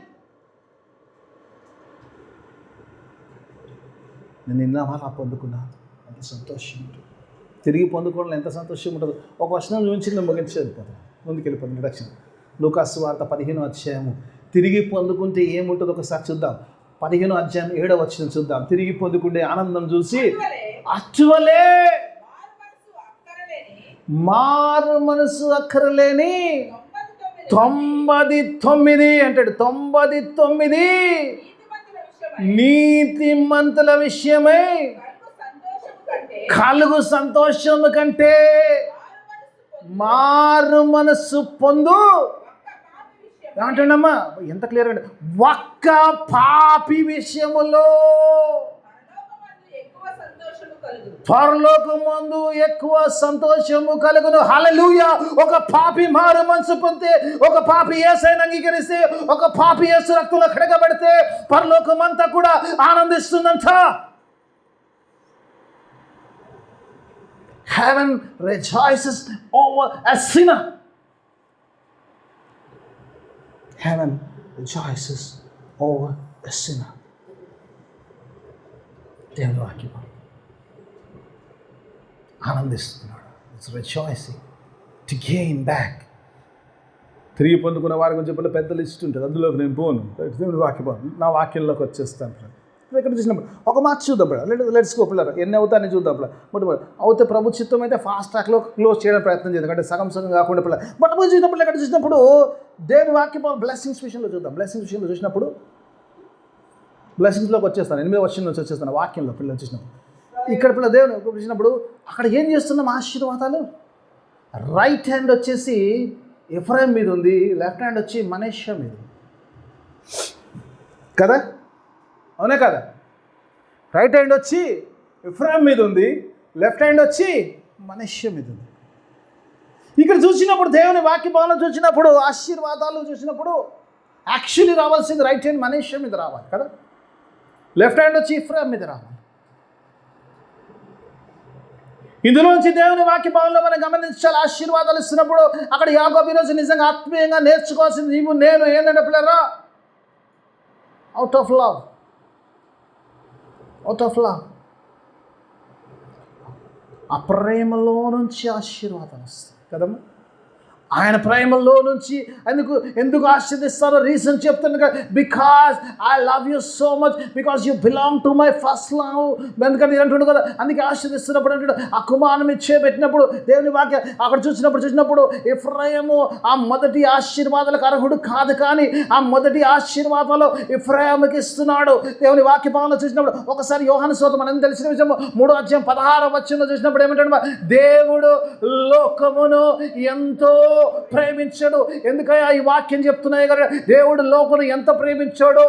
నేను నిన్న అలా పొందుకున్నాను, అంత సంతోషం ఉంటుంది. తిరిగి పొందుకోవడం ఎంత సంతోషం ఉంటుందో. ఒక వచనం చూపించి నేను ముగించేది కదా, ముందుకెళ్ళిపోతుంది. రక్షణ లూకాసు వార్త 15వ అధ్యాయము. తిరిగి పొందుకుంటే ఏముంటుందో ఒకసారి చూద్దాం. 15వ అధ్యాయం 7వ వచనం చూద్దాం. తిరిగి పొందుకుంటే ఆనందం చూసి అచ్చువలే మారు మనసు అక్కరలేని 99 అంటాడు. 99 నీతిమంతుల విషయమై కలుగు సంతోషము కంటే మారు మనసు పొందు ఏమంటాడమ్మా, ఎంత క్లియర్ అంటే ఒక్క పాపి విషయములో పరలోకమందు ఎక్కువ సంతోషము కలుగును. హల్లెలూయా. ఒక పాపి మారు మనసు పొందితే, ఒక పాపి యేసుని అంగీకరిస్తే, ఒక పాపి యేసు రక్తంలో కడగబడితే పరలోకమంతా కూడా ఆనందిస్తుందంట. Heaven rejoices over a sinner. Heaven rejoices over a sinner. దేవుని వాక్యం ఆనందిస్తున్నాడు. It's rejoicing to gain back. తిరిగి పొందుకున్న వారి గురించి చెప్పిన పెద్ద లిస్ట్ ఉంటుంది, అందులోకి నేను పోను. దేవుని వాక్యం నా వాక్యంలోకి వచ్చేస్తాను. ఇక్కడ చూసినప్పుడు ఒక మాట చూద్దాం లెట్స్ గో పిల్లలు ఎన్ని అవుతాయని చూద్దాం పిల్ల మొట్టమొదటి అవుతే ప్రభు చిత్తం అయితే ఫాస్ట్ ట్రాక్లో క్లోజ్ చేయడానికి ప్రయత్నం చేద్దాం అంటే సగం కాకుండా పిల్ల మొట్టమొదటి చూసినప్పుడు ఇక్కడ చూసినప్పుడు దేవుని వాక్యం బ్లెస్సింగ్స్ విషయంలో చూద్దాం. బ్లెస్సింగ్స్ విషయంలో చూసినప్పుడు బ్లెస్సింగ్స్లోకి వచ్చేస్తాను 8వ వచనం నుంచి వచ్చేస్తాను వాక్యంలో పిల్లలు చూసినప్పుడు ఇక్కడ పిల్ల దేవుని చూసినప్పుడు అక్కడ ఏం చేస్తున్నాం ఆశీర్వాదాలు. రైట్ హ్యాండ్ వచ్చేసి ఎఫ్రాయిం మీద ఉంది, లెఫ్ట్ హ్యాండ్ వచ్చి మనష్షా మీద కదా, అవునే కదా. రైట్ హ్యాండ్ వచ్చి ఎఫ్రాయిం మీద ఉంది, లెఫ్ట్ హ్యాండ్ వచ్చి మనష్షా మీద ఉంది. ఇక్కడ చూసినప్పుడు దేవుని వాక్య భాగంలో చూసినప్పుడు ఆశీర్వాదాలు చూసినప్పుడు యాక్చువల్లీ రావాల్సింది రైట్ హ్యాండ్ మనష్షా మీద రావాలి కదా, లెఫ్ట్ హ్యాండ్ వచ్చి ఎఫ్రాయిం మీద రావాలి. ఇందులోంచి దేవుని వాక్య భాగంలో మనం గమనించాలి. ఆశీర్వాదాలు ఇస్తున్నప్పుడు అక్కడ యాకోబు ఈరోజు నిజంగా ఆత్మీయంగా నేర్చుకోవాల్సింది నీవు నేను ఏంటంటే పిల్లరా అవుట్ ఆఫ్ లవ్ ఆ ప్రేమలో నుంచి ఆశీర్వాదం వస్తుంది కదమ్మా. ఆయన ప్రేమలో నుంచి ఎందుకు ఆశీర్దిస్తారో రీజన్ చెప్తున్నా, because I love you so much, because you belong to my first love. ఎందుకంటే అంటుండు కదా, అందుకే ఆశీర్దిస్తున్నప్పుడు అంటాడు ఆ కుమారుని పెట్టినప్పుడు దేవుని వాక్య అక్కడ చూసినప్పుడు ఎఫ్రాయిము ఆ మొదటి ఆశీర్వాదాలకు అర్హుడు కాదు, కానీ ఆ మొదటి ఆశీర్వాదాలు ఎఫ్రాయిముకి ఇస్తున్నాడు. దేవుని వాక్య భాగంలో చూసినప్పుడు ఒకసారి యోహాను సువార్త మనం తెలిసిన విషయం 3వ అధ్యాయం 16వ వచనంలో చూసినప్పుడు ఏమంటాడు, దేవుడు లోకమును ఎంతో ప్రేమించాడు. ఎందుకయ్యా ఈ వాక్యం చెప్తున్నాయి కదా, దేవుడు లోకను ఎంత ప్రేమించాడో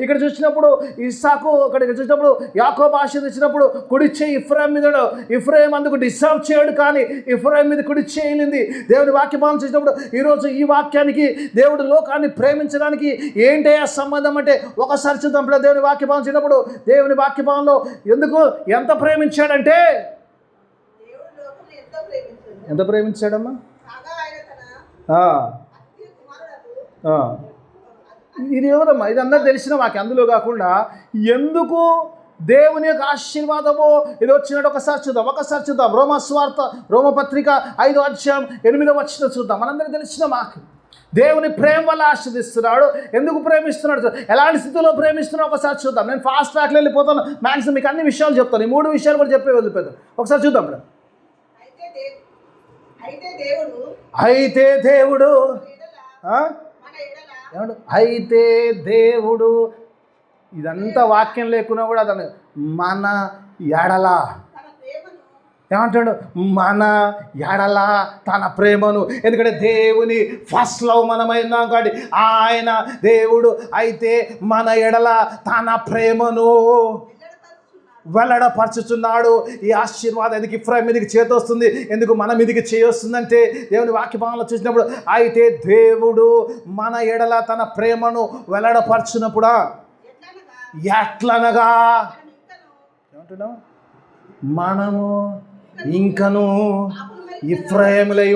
ఇక్కడ చూసినప్పుడు ఇస్సాకు ఇక్కడ చూసినప్పుడు యాకోబు ఆశీర్వదించినప్పుడు కుడి చేయి ఎఫ్రాయిం మీద, ఎఫ్రాయిం అందుకు డిసర్వ్ చేయడు, కానీ ఎఫ్రాయిం మీద కుడి చేయలింది. దేవుని వాక్య భాగం చూసినప్పుడు ఈరోజు ఈ వాక్యానికి దేవుడు లోకాన్ని ప్రేమించడానికి ఏంటయ్యా సంబంధం అంటే ఒకసారి చూద్దాం. దేవుని వాక్య భాగం చూసినప్పుడు దేవుని వాక్య భాగంలో ఎంత ప్రేమించాడంటే ఎంత ప్రేమించాడమ్మా, ఇది ఎవరమ్మా, ఇది అందరూ తెలిసిన వాక్యం. అందులో కాకుండా ఎందుకు దేవుని యొక్క ఆశీర్వాదము ఇది వచ్చినట్టు ఒకసారి చూద్దాం. రోమపత్రిక 5వ అధ్యాయం 8వ వచనం చూద్దాం. మనందరికీ తెలిసిన వాక్యం. దేవుని ప్రేమ వల్ల ఆశీర్దిస్తున్నాడు. ఎందుకు ప్రేమిస్తున్నాడు, ఎలాంటి స్థితిలో ప్రేమిస్తున్నాడు ఒకసారి చూద్దాం. నేను ఫాస్ట్ ట్రాక్లో వెళ్ళిపోతాను, మ్యాక్సిమం మీకు అన్ని విషయాలు చెప్తాను. ఈ 3 విషయాలు కూడా చెప్పి వదిలిపోతాను. ఒకసారి చూద్దాం. అయితే దేవుడు ఇదంతా వాక్యం లేకున్నా కూడా అతను మన ఎడల ఏమంటాడు, మన ఎడల తన ప్రేమను. ఎందుకంటే దేవుని ఫస్ట్ లవ్ మనమైనా కాబట్టి ఆయన దేవుడు అయితే మన ఎడల తన ప్రేమను వెల్లడపరచుచున్నాడు. ఈ ఆశీర్వాదం ఎందుకు ఎఫ్రాయిం మీదకి చేతి వస్తుంది, ఎందుకు మన మీదకి చేయొస్తుందంటే దేవుని వాక్య భాగంలో చూసినప్పుడు అయితే దేవుడు మన ఎడల తన ప్రేమను వెల్లడపరచునప్పుడు ఎట్లనగా ఏమంటున్నావు, మనము ఇంకను ఎఫ్రాయిములై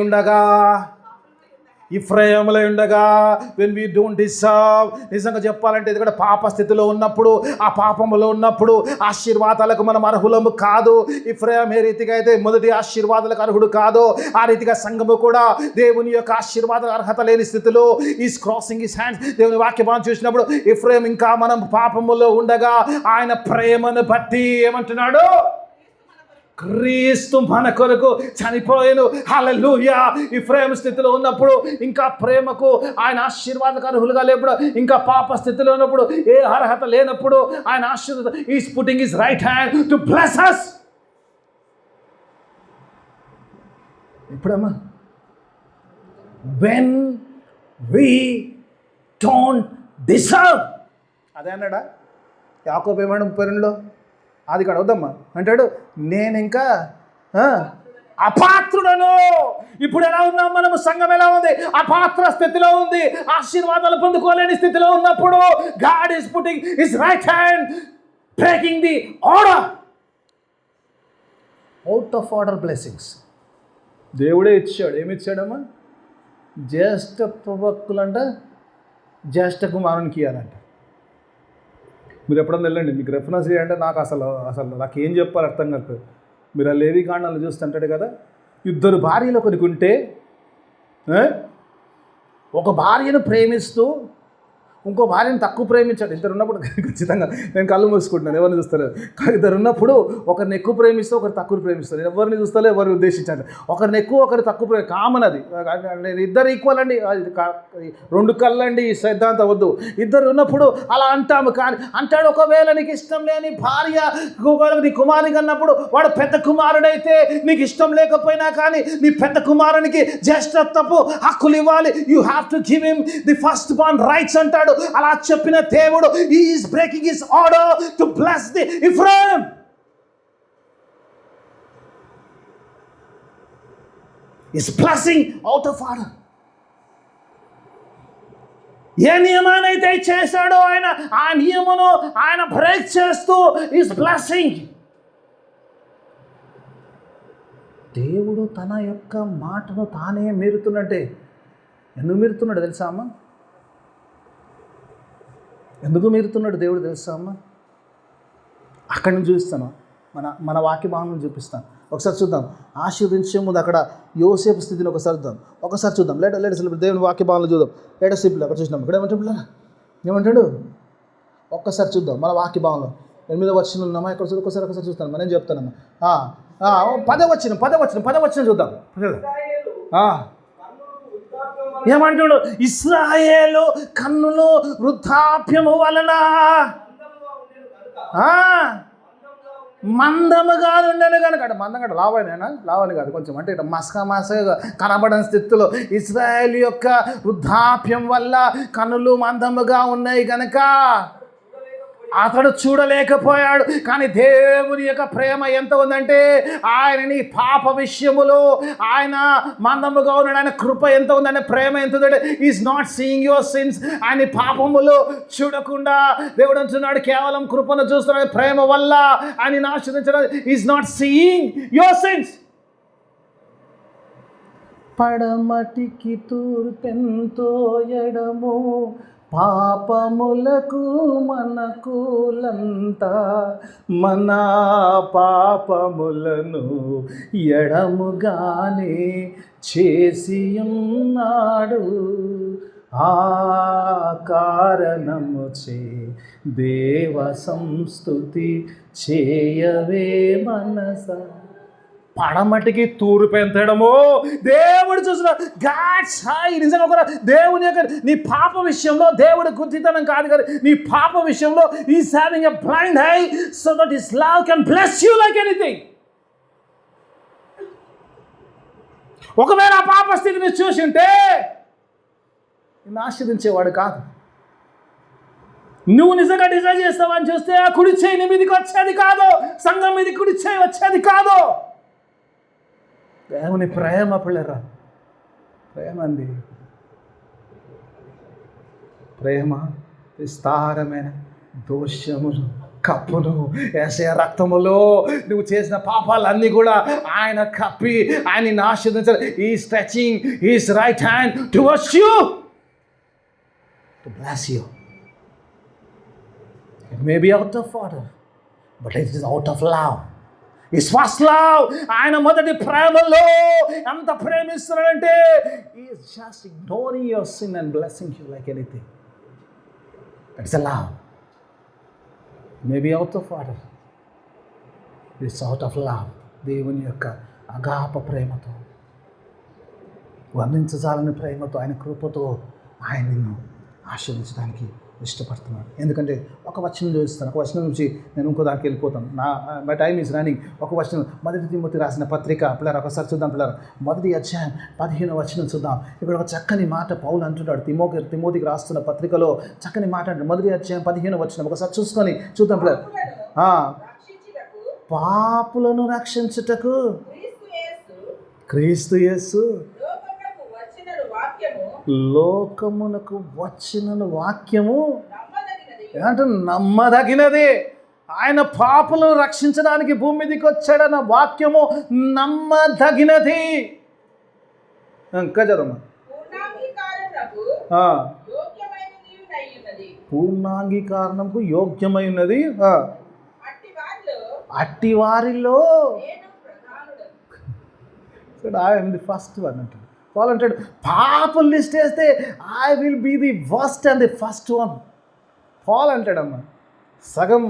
ఉండగా వెన్ వీ డోంట్ డిజర్వ్. నిజంగా చెప్పాలంటే ఎందుకంటే పాప స్థితిలో ఉన్నప్పుడు, ఆ పాపములో ఉన్నప్పుడు ఆశీర్వాదాలకు మనం అర్హులము కాదు. ఎఫ్రాయిం ఏ రీతిగా అయితే మొదటి ఆశీర్వాదాలకు అర్హుడు కాదో ఆ రీతిగా సంఘము కూడా దేవుని యొక్క ఆశీర్వాద అర్హత లేని స్థితిలో ఈస్ క్రాసింగ్ హిస్ హ్యాండ్స్. దేవుని వాక్యం చూసినప్పుడు ఎఫ్రాయిం ఇంకా మనం పాపములో ఉండగా ఆయన ప్రేమను బట్టి ఏమంటున్నాడు, క్రీస్తు మన కొరకు చనిపోయాను. హల్లెలూయా. ఎఫ్రాయిం స్థితిలో ఉన్నప్పుడు, ఇంకా ప్రేమకు ఆయన ఆశీర్వాదకు అర్హులుగా లేనప్పుడు, ఇంకా పాప స్థితిలో ఉన్నప్పుడు, ఏ అర్హత లేనప్పుడు ఆయన ఆశీర్వాద is putting his right hand to bless us. ఇప్పుడమ్మా when we don't deserve, అదే అన్నాడా యాకోబు ఏమన్నాడు 32లో, అది ఇక్కడ వద్దమ్మా అంటాడు, నేను ఇంకా అపాత్రుడను. ఇప్పుడు ఎలా ఉన్నాం మనము, సంఘం ఎలా ఉంది, అపాత్ర స్థితిలో ఉంది, ఆశీర్వాదాలు పొందుకోలేని స్థితిలో ఉన్నప్పుడు God is putting his right hand breaking the order, out of order blessings దేవుడే ఇచ్చాడు. ఏమి ఇచ్చాడమ్మా, జ్యేష్ఠ ప్రవక్తులంట జ్యేష్ఠ కుమారునికి ఇవ్వాలంట. మీరు ఎప్పుడన్నా వెళ్ళండి, మీకు రెఫరెన్స్ చేయంటే నాకు అసలు నాకు ఏం చెప్పాలి అర్థం కాదు. మీరు ఆ లేవి కాండాలు చూస్తుంటాడు కదా, 2 భార్యలు ఒకరికి ఉంటే ఒక భార్యను ప్రేమిస్తూ ఇంకో భార్యను తక్కువ ప్రేమించాడు. ఇద్దరు ఉన్నప్పుడు ఖచ్చితంగా నేను కళ్ళు మూసుకుంటున్నాను, ఎవరిని చూస్తలేదు. కానీ ఇద్దరు ఉన్నప్పుడు ఒకరిని ఎక్కువ ప్రేమిస్తే ఒకరు తక్కువ ప్రేమిస్తారు. నేను ఎవరిని చూస్తలే, ఎవరిని ఉద్దేశించాను. ఒకరిని ఎక్కువ ఒకరు తక్కువ కామన్ అది. నేను ఇద్దరు ఈక్వల్ అండి, రెండు కళ్ళు అండి, ఈ సిద్ధాంతం వద్దు. ఇద్దరు ఉన్నప్పుడు అలా అంటాము. కానీ అంటాడు, ఒకవేళ నీకు ఇష్టం లేని భార్య నీ కుమారుని కన్నప్పుడు వాడు పెద్ద కుమారుడైతే నీకు ఇష్టం లేకపోయినా కానీ నీ పెద్ద కుమారునికి జ్యేష్ఠత్వపు హక్కులు ఇవ్వాలి. You have to give him the first born rights అంటాడు. అలా చెప్పిన దేవుడు he is breaking his order to bless the Ephraim. Is blessing out of order. ఏ నియమానైతే చేశాడో ఆయన ఆ నియమను ఆయన బ్రేక్ చేస్తూ is blessing. దేవుడు తన యొక్క మాటను తానే మీరుతున్నట్టే. ఎందుకు మీరుతున్నాడు తెలుసా అమ్మ? ఎందుకు మీరుతున్నాడు దేవుడు తెలుసా అమ్మ? అక్కడి నుంచి చూపిస్తాను, మన వాక్య భావనను చూపిస్తాను. ఒకసారి చూద్దాం. ఆశీర్వదించే ముందు అక్కడ యోసేపు స్థితిని ఒకసారి చూద్దాం. లేటెస్ట్ దేవుని వాక్య భావనలు చూద్దాం. లేటెస్ట్ అక్కడ చూసినాం. ఇక్కడ ఏమంటాడు ఒక్కసారి చూద్దాం మన వాక్య భావనలో. 8వ వచనం ఉన్నామా? ఇక్కడ ఒకసారి చూస్తాను. మనం చెప్తానమ్మా. 10వ వచనం చూద్దాం. ఏమంటాడు? ఇశ్రాయేలు కన్నులు వృద్ధాప్యము వలన మందముగా ఉండను కనుక. అంటే మందం కాదు, లావని కాదు, కొంచెం అంటే ఇట్లా మసగా కనబడని స్థితిలో ఇశ్రాయేలు యొక్క వృద్ధాప్యం వల్ల కన్నులు మందముగా ఉన్నాయి కనుక అతడు చూడలేకపోయాడు. కానీ దేవుని యొక్క ప్రేమ ఎంత ఉందంటే ఆయనని పాప విషయములో ఆయన మందముగా ఉన్నాడు. ఆయన కృప ఎంత ఉందంటే, ప్రేమ ఎంత ఉందంటే is not seeing your since. ఆయన పాపములు చూడకుండా దేవుడు అంటున్నాడు, కేవలం కృపను చూస్తున్నాడు. ప్రేమ వల్ల ఆయన ఆశ్రయించడం is not seeing your sins. పడమటికి తూర్పెంతో ఎడము పాపములకు మనకులంతా మన పాపములను ఎడముగానే చేసి ఉన్నాడు. ఆ కారణముచే దేవ సంస్తుతి చేయవే మనస. పడమటికి తూర్పు ఎంతడమో దేవుడు చూసిన గాడ్స్ హై. నిజంగా ఒక దేవుని యొక్క నీ పాప విషయంలో దేవుడు గుర్తితనం కాదు కానీ నీ పాప విషయంలో is having a blind high so that his love can bless you like anything. ఒకవేళ ఆ పాప స్థితిని చూసి ఉంటే నిన్ను ఆశీర్వదించేవాడు కాదు. నువ్వు నిజంగా డిజైన్ చేస్తావని చూస్తే ఆ కుడి చేయి నీ మీదకి వచ్చేది కాదు, సంఘం మీదకి కుడి చేయి వచ్చేది కాదు. దేవుని ప్రేమ పిల్లరా, ప్రేమ అండి. ప్రేమ విస్తారమైన దోషములు కప్పును యేసయ్య రక్తములో నువ్వు చేసిన పాపాలన్నీ కూడా ఆయన కప్పి ఆయన్ని ఆశీర్వదించారు. ఈ stretching his right hand towards you to bless you. It may be out of order, but it is out of love. His first love. ఆయన మొదటి ప్రేమలో ఎంత ప్రేమిస్తున్నాడంటే he is just ignoring your sin and blessing you like anything. It's a love. Maybe out of order. It's out of love. దేవుని యొక్క అగాప ప్రేమతో, వర్ణించజాలని ప్రేమతో, ఆయన కృపతో ఆయన నిన్ను ఆశీర్వదించడానికి ఇష్టపడుతున్నాడు. ఎందుకంటే ఒక వచనం చూపిస్తాను. ఒక వచనం నుంచి నేను ఇంకో దానికి వెళ్ళిపోతాను. My time is running. ఒక వచనం 1 తిమోతి రాసిన పత్రిక పిల్లలు ఒకసారి చూద్దాం. పిల్లలు 1వ అధ్యాయం 15వ వచనం చూద్దాం. ఇక్కడ ఒక చక్కని మాట పౌలు అంటున్నాడు తిమోతికి రాస్తున్న పత్రికలో చక్కని మాట అంటాడు. 1వ అధ్యాయం 15వ వచనం ఒకసారి చూసుకొని చూద్దాం పిల్లలు. పాపులను రక్షించుటకు క్రీస్తు యేసు లోకమునకు వచ్చిన వాక్యము అంటే నమ్మదగినది. ఆయన పాపులను రక్షించడానికి భూమి మీదకి వచ్చాడన్న వాక్యము నమ్మదగినది. ఇంకా చదవమ్మా. పూర్ణాంగీకారణకు యోగ్యమైనది. అట్టి వారిలో ఐఎమ్ ది ఫస్ట్ వన్ అంటాడు. పాల్ అంటాడు, పాపులు లిస్ట్ వేస్తే I will be the worst and the first one. Paul అంటాడమ్మా, సగం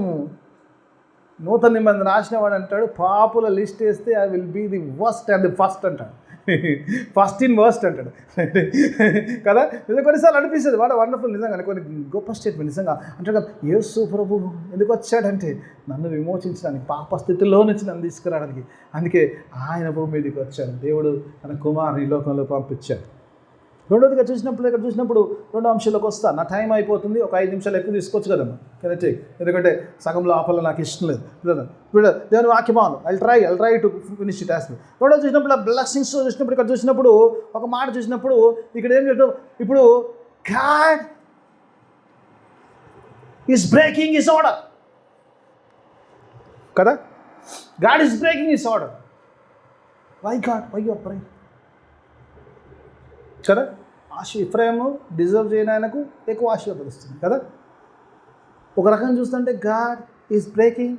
నూతన నిబంధన రాసినవాడు అంటాడు, పాపుల లిస్ట్ వేస్తే I will be the worst and the first అంటాడు. ఫస్ట్ ఇన్ వర్స్ట్ అంటాడు కదా. ఇది కొన్నిసార్లు అనిపిస్తుంది, వాడు వండర్ఫుల్, నిజంగా కొన్ని గొప్ప స్టేట్మెంట్ నిజంగా అంటాడు కదా. యేసు ప్రభు ఎందుకు వచ్చాడంటే నన్ను విమోచించడానికి, పాప స్థితిలో నుంచి నన్ను తీసుకురావడానికి. అందుకే ఆయన భూమి మీదకి వచ్చాడు. దేవుడు తన కుమారుని ఈ లోకంలో పంపించాడు. రెండోదిగా ఇక్కడ చూసినప్పుడు రెండో అంశంలోకి వస్తా. నా టైం అయిపోతుంది, ఒక 5 నిమిషాలు ఎక్కువ తీసుకోవచ్చు కదమ్మా, కరెక్ట్, ఎందుకంటే సగంలో ఆపల నాకు ఇష్టం లేదు. ఇప్పుడు దేవుని వాక్యమాను I try to finish it as. రెండో చూసినప్పుడు బ్లెస్సింగ్స్ చూసినప్పుడు, ఇక్కడ చూసినప్పుడు ఒక మాట చూసినప్పుడు ఇక్కడ ఏం చెప్తాం, ఇప్పుడు God is breaking his order కదా. God is breaking his order. Why you are praying కదా. ఇఫ్రాయిము డిజర్వ్ చేయని ఆయనకు ఎక్కువ ఆశీర్వదిస్తుంది కదా. ఒక రకంగా చూస్తుంటే God is breaking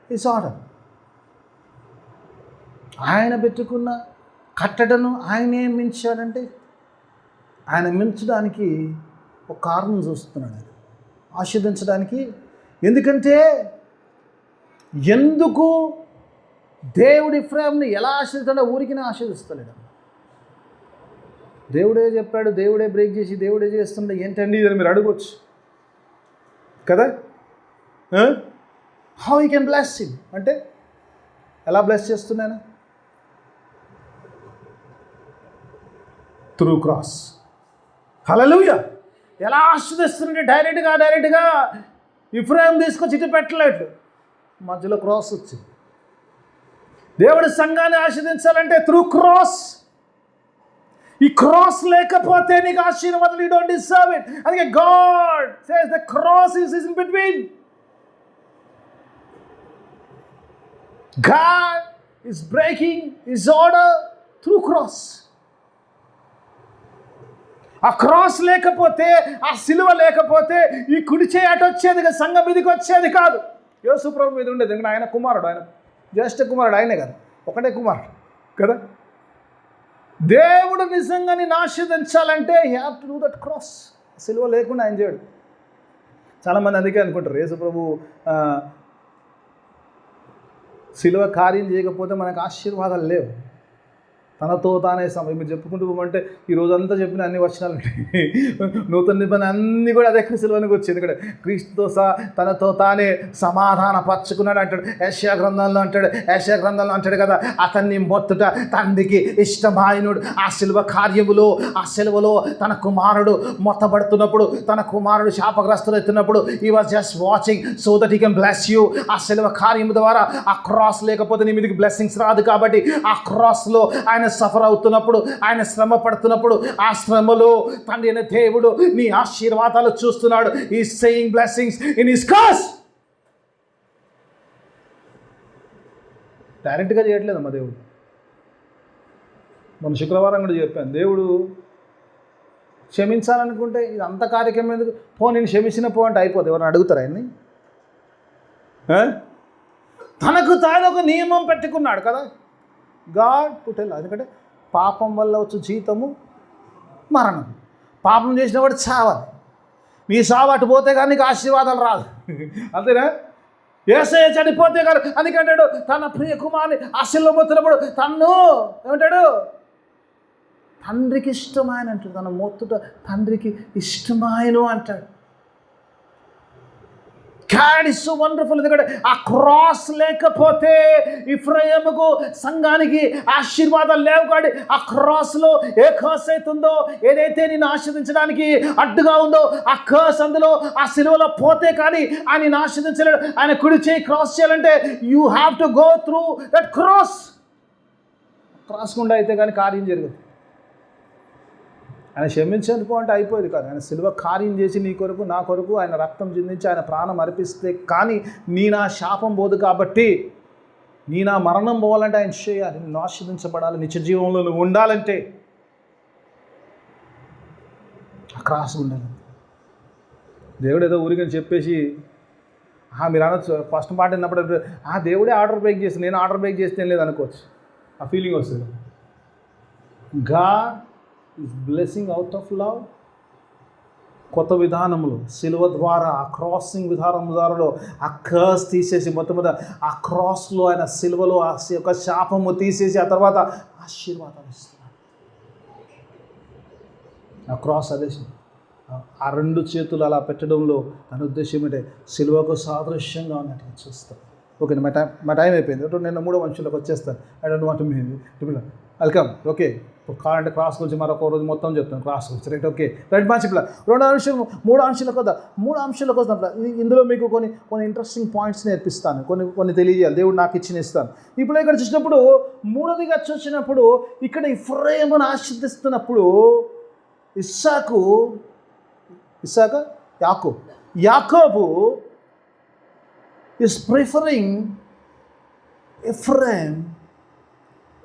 his order. ఆయన పెట్టుకున్న కట్టడను ఆయన ఏం మించాడంటే, ఆయన మించడానికి ఒక కారణం చూస్తున్నాడు, ఆయన ఆశీర్వదించడానికి. ఎందుకంటే ఎందుకు దేవుడు ఇఫ్రాయిముని ఎలా ఆశీర్వదిస్తాడో ఊరికినే ఆశీర్వదిస్తలేడు. దేవుడే చెప్పాడు, దేవుడే బ్రేక్ చేసి దేవుడే చేస్తుండే, ఏంటండి ఇది మీరు అడగవచ్చు కదా. How you can bless him అంటే, ఎలా బ్లెస్ చేస్తున్నాను? Through cross. హల్లెలూయా. ఎలా ఆశీర్వదిస్తుంటే డైరెక్ట్గా ఇఫ్రాయిం తీసుకొచ్చి ఇటు పెట్టలేడు, మధ్యలో క్రాస్ వచ్చింది. దేవుడి సంఘాన్ని ఆశీర్వదించాలంటే త్రూ క్రాస్. ఈ క్రాస్ లేకపోతే నీకు ఆశీర్వాదం, యూ డోంట్ డిజర్వ్ ఇట్. అందుకే God says the cross is in between. God is breaking his order through cross. ఆ క్రాస్ లేకపోతే, ఆ సిలువ లేకపోతే ఈ కుడి చేయి అటు వచ్చేది కాదు, సంఘం మీదకి వచ్చేది కాదు. యేసు ప్రభు మీద ఉండేది. ఎందుకంటే ఆయన కుమారుడు, ఆయన జ్యేష్ఠ కుమారుడు, ఆయనే కాదు, ఒకటే కుమారుడు కదా. దేవుడు నిజంగా నిన్ను ఆశీర్వదించాలంటే you have to do that cross. సిలువ లేకుండా ఆయన చేయడు. చాలామంది అందుకే అనుకుంటారు, యేసు ప్రభు సిలువ కార్యం చేయకపోతే మనకు ఆశీర్వాదాలు లేవు. తనతో తానే మీరు చెప్పుకుంటూ పోమంటే ఈ రోజంతా చెప్పిన అన్ని వచనాలు ఉంటాయి. నూతన నిబంధన అన్నీ కూడా అదే సిలువనికి వచ్చింది. ఇక్కడ క్రీస్తుతో తనతో తానే సమాధాన పరుచుకున్నాడు అంటాడు. యెషయా గ్రంథంలో అంటాడు కదా, అతన్ని మొత్తట తండ్రికి ఇష్టమాయనుడు. ఆ సిలువ కార్యములో, ఆ సిలువలో తన కుమారుడు మొత్తబడుతున్నప్పుడు, తన కుమారుడు శాపగ్రస్తులు ఎత్తున్నప్పుడు ఈ was just watching so that he can bless you. ఆ సిలువ కార్యము ద్వారా, ఆ క్రాస్ లేకపోతే నీ మీదకి బ్లెస్సింగ్స్ రాదు. కాబట్టి ఆ క్రాస్లో ఆయన సఫర్ అవుతున్నప్పుడు, ఆయన శ్రమ పడుతున్నప్పుడు, ఆ శ్రమలో తండ్రి అయిన దేవుడు నీ ఆశీర్వాదాలు చూస్తున్నాడు. ఈ saying blessings in his cross. డైరెక్ట్గా చేయట్లేదమ్మా దేవుడు. మన శుక్రవారం కూడా చెప్పాను, దేవుడు క్షమించాలనుకుంటే ఇది అంత కార్యక్రమం ఎందుకు, నేను క్షమించిన అంటే అయిపోతే ఎవరైనా అడుగుతారు ఆయన్ని? తనకు తాను ఒక నియమం పెట్టుకున్నాడు కదా. గాడ్ పుట్టేలా. ఎందుకంటే పాపం వల్ల వచ్చే జీతము మరణం. పాపం చేసిన వాడు చావాలి. నీ సావు అటు పోతే కానీ నీకు ఆశీర్వాదాలు రాదు. అంతేనా? యేసయ్య చనిపోతే కానీ, అందుకంటాడు తన ప్రియ కుమారుని ఆశీర్లో మొత్తున్నప్పుడు తన్ను ఏమంటాడు, తండ్రికి ఇష్టమాయన అంటాడు. తన మొత్తుట తండ్రికి ఇష్టమాయను అంటాడు. God is so wonderful. ఎందుకంటే ఆ క్రాస్ లేకపోతే ఇఫ్రాయిముకు, సంఘానికి ఆశీర్వాదాలు లేవు. కాబట్టి ఆ క్రాస్లో ఏ కర్స్ అవుతుందో, ఏదైతే నేను ఆశీర్వదించడానికి అడ్డుగా ఉందో ఆ కర్స్ అందులో, ఆ సిలువలో పోతే కానీ ఆయన ఆశీర్వదించలేడు. ఆయన కుడి చేయి క్రాస్ చేయాలంటే you have to go through that cross. Cross గుండా అయితే కానీ కార్యం జరగదు. ఆయన క్షమించేందుకు అంటే అయిపోయేది కాదు. ఆయన సిలువ కార్యం చేసి నీ కొరకు, నా కొరకు ఆయన రక్తం చిందించి ఆయన ప్రాణం అర్పిస్తే కానీ నా శాపం పోదు. కాబట్టి నా మరణం పోవాలంటే ఆయన చేయాలి. నిన్ను ఆశీర్వదించబడాలి, నిత్య జీవంలో నువ్వు ఉండాలంటే ఆ క్రాస్ ఉండాలి. దేవుడు ఏదో ఊరికని చెప్పేసి మీరు అనొచ్చు, ఫస్ట్ మాట విన్నప్పుడు దేవుడే ఆర్డర్ బ్రేక్ చేసి, నేను ఆర్డర్ బ్రేక్ చేస్తే ఏం లేదు అనుకోవచ్చు. ఆ ఫీలింగ్ వస్తుంది. God is blessing out of love. కొత్త విధానములు సిలువ ద్వారా ఆ క్రాసింగ్ విధానం ద్వారాలో ఆ కర్స్ తీసేసి మొత్తం మీద ఆ క్రాస్లో ఆయన సిలువలో ఆ యొక్క శాపము తీసేసి ఆ తర్వాత ఆశీర్వాదాలు ఇస్తున్నాడు. ఆ క్రాస్ అదే ఆ రెండు చేతులు అలా పెట్టడంలో దాని ఉద్దేశం ఏంటంటే సిలువకు సాదృశ్యంగా ఉన్నట్టు చూస్తాం. ఓకే, మా టైం అయిపోయింది. నేను 3వ అంశంలోకి వచ్చేస్తాను. I don't want welcome. Okay, కావాలంటే క్రాస్ గురించి మరొక రోజు మొత్తం చెప్తాను. క్రాస్ గురించి రైట్. Okay right. మంచి పిల్ల 2వ అంశం 3 అంశాలకు వద్దాం. 3 అంశాలకు వద్దాం. ఇందులో మీకు కొన్ని ఇంట్రెస్టింగ్ పాయింట్స్ నేర్పిస్తాను. కొన్ని తెలియజేయాలి. దేవుడు నాకు ఇస్తాను. ఇప్పుడు ఇక్కడ చూసినప్పుడు 3వదిగా చూసినప్పుడు ఇక్కడ ఎఫ్రాయిమును ఆశీర్వదిస్తున్నప్పుడు యాకోబు ఈస్ ప్రిఫరింగ్ ఎఫ్రాయిమ్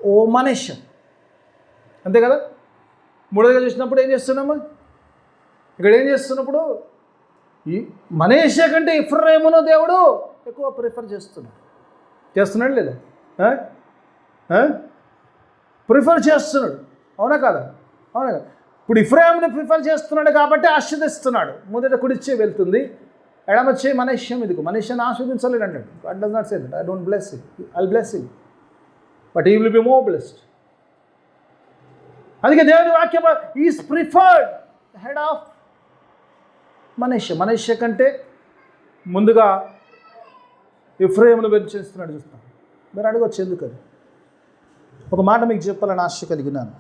ఓ మనష్య. అంతే కదా. 3వదిగా చూసినప్పుడు ఏం చేస్తున్నాము? ఇక్కడ ఏం చేస్తున్నప్పుడు ఈ మనష్య కంటే ఎఫ్రాయిమును దేవుడు ఎక్కువ ప్రిఫర్ చేస్తున్నాడు లేదా? ప్రిఫర్ చేస్తున్నాడు. అవునా కదా? అవునా కదా? ఇప్పుడు ఎఫ్రాయిమును ప్రిఫర్ చేస్తున్నాడు కాబట్టి ఆశీర్వదిస్తున్నాడు. మొదట కుడిచ్చే వెళ్తుంది, ఎడమచ్చే మనష్యం ఇదిగో. మనష్యాన్ని ఆశీర్వదించలేడు అంటాడు. God does not say that I don't bless you, I will bless you, but he will be more blessed. అందుకే దేవుని వాక్యం ఈజ్ ప్రిఫర్డ్ హెడ్ ఆఫ్ మనష్య కంటే ముందుగా ఎఫ్రాయిమును వెంచేస్తున్నాడు. చూస్తాం. మీరు అడగొచ్చు ఎందుకు అది. ఒక మాట మీకు చెప్పాలని ఆశ కలిగినాను.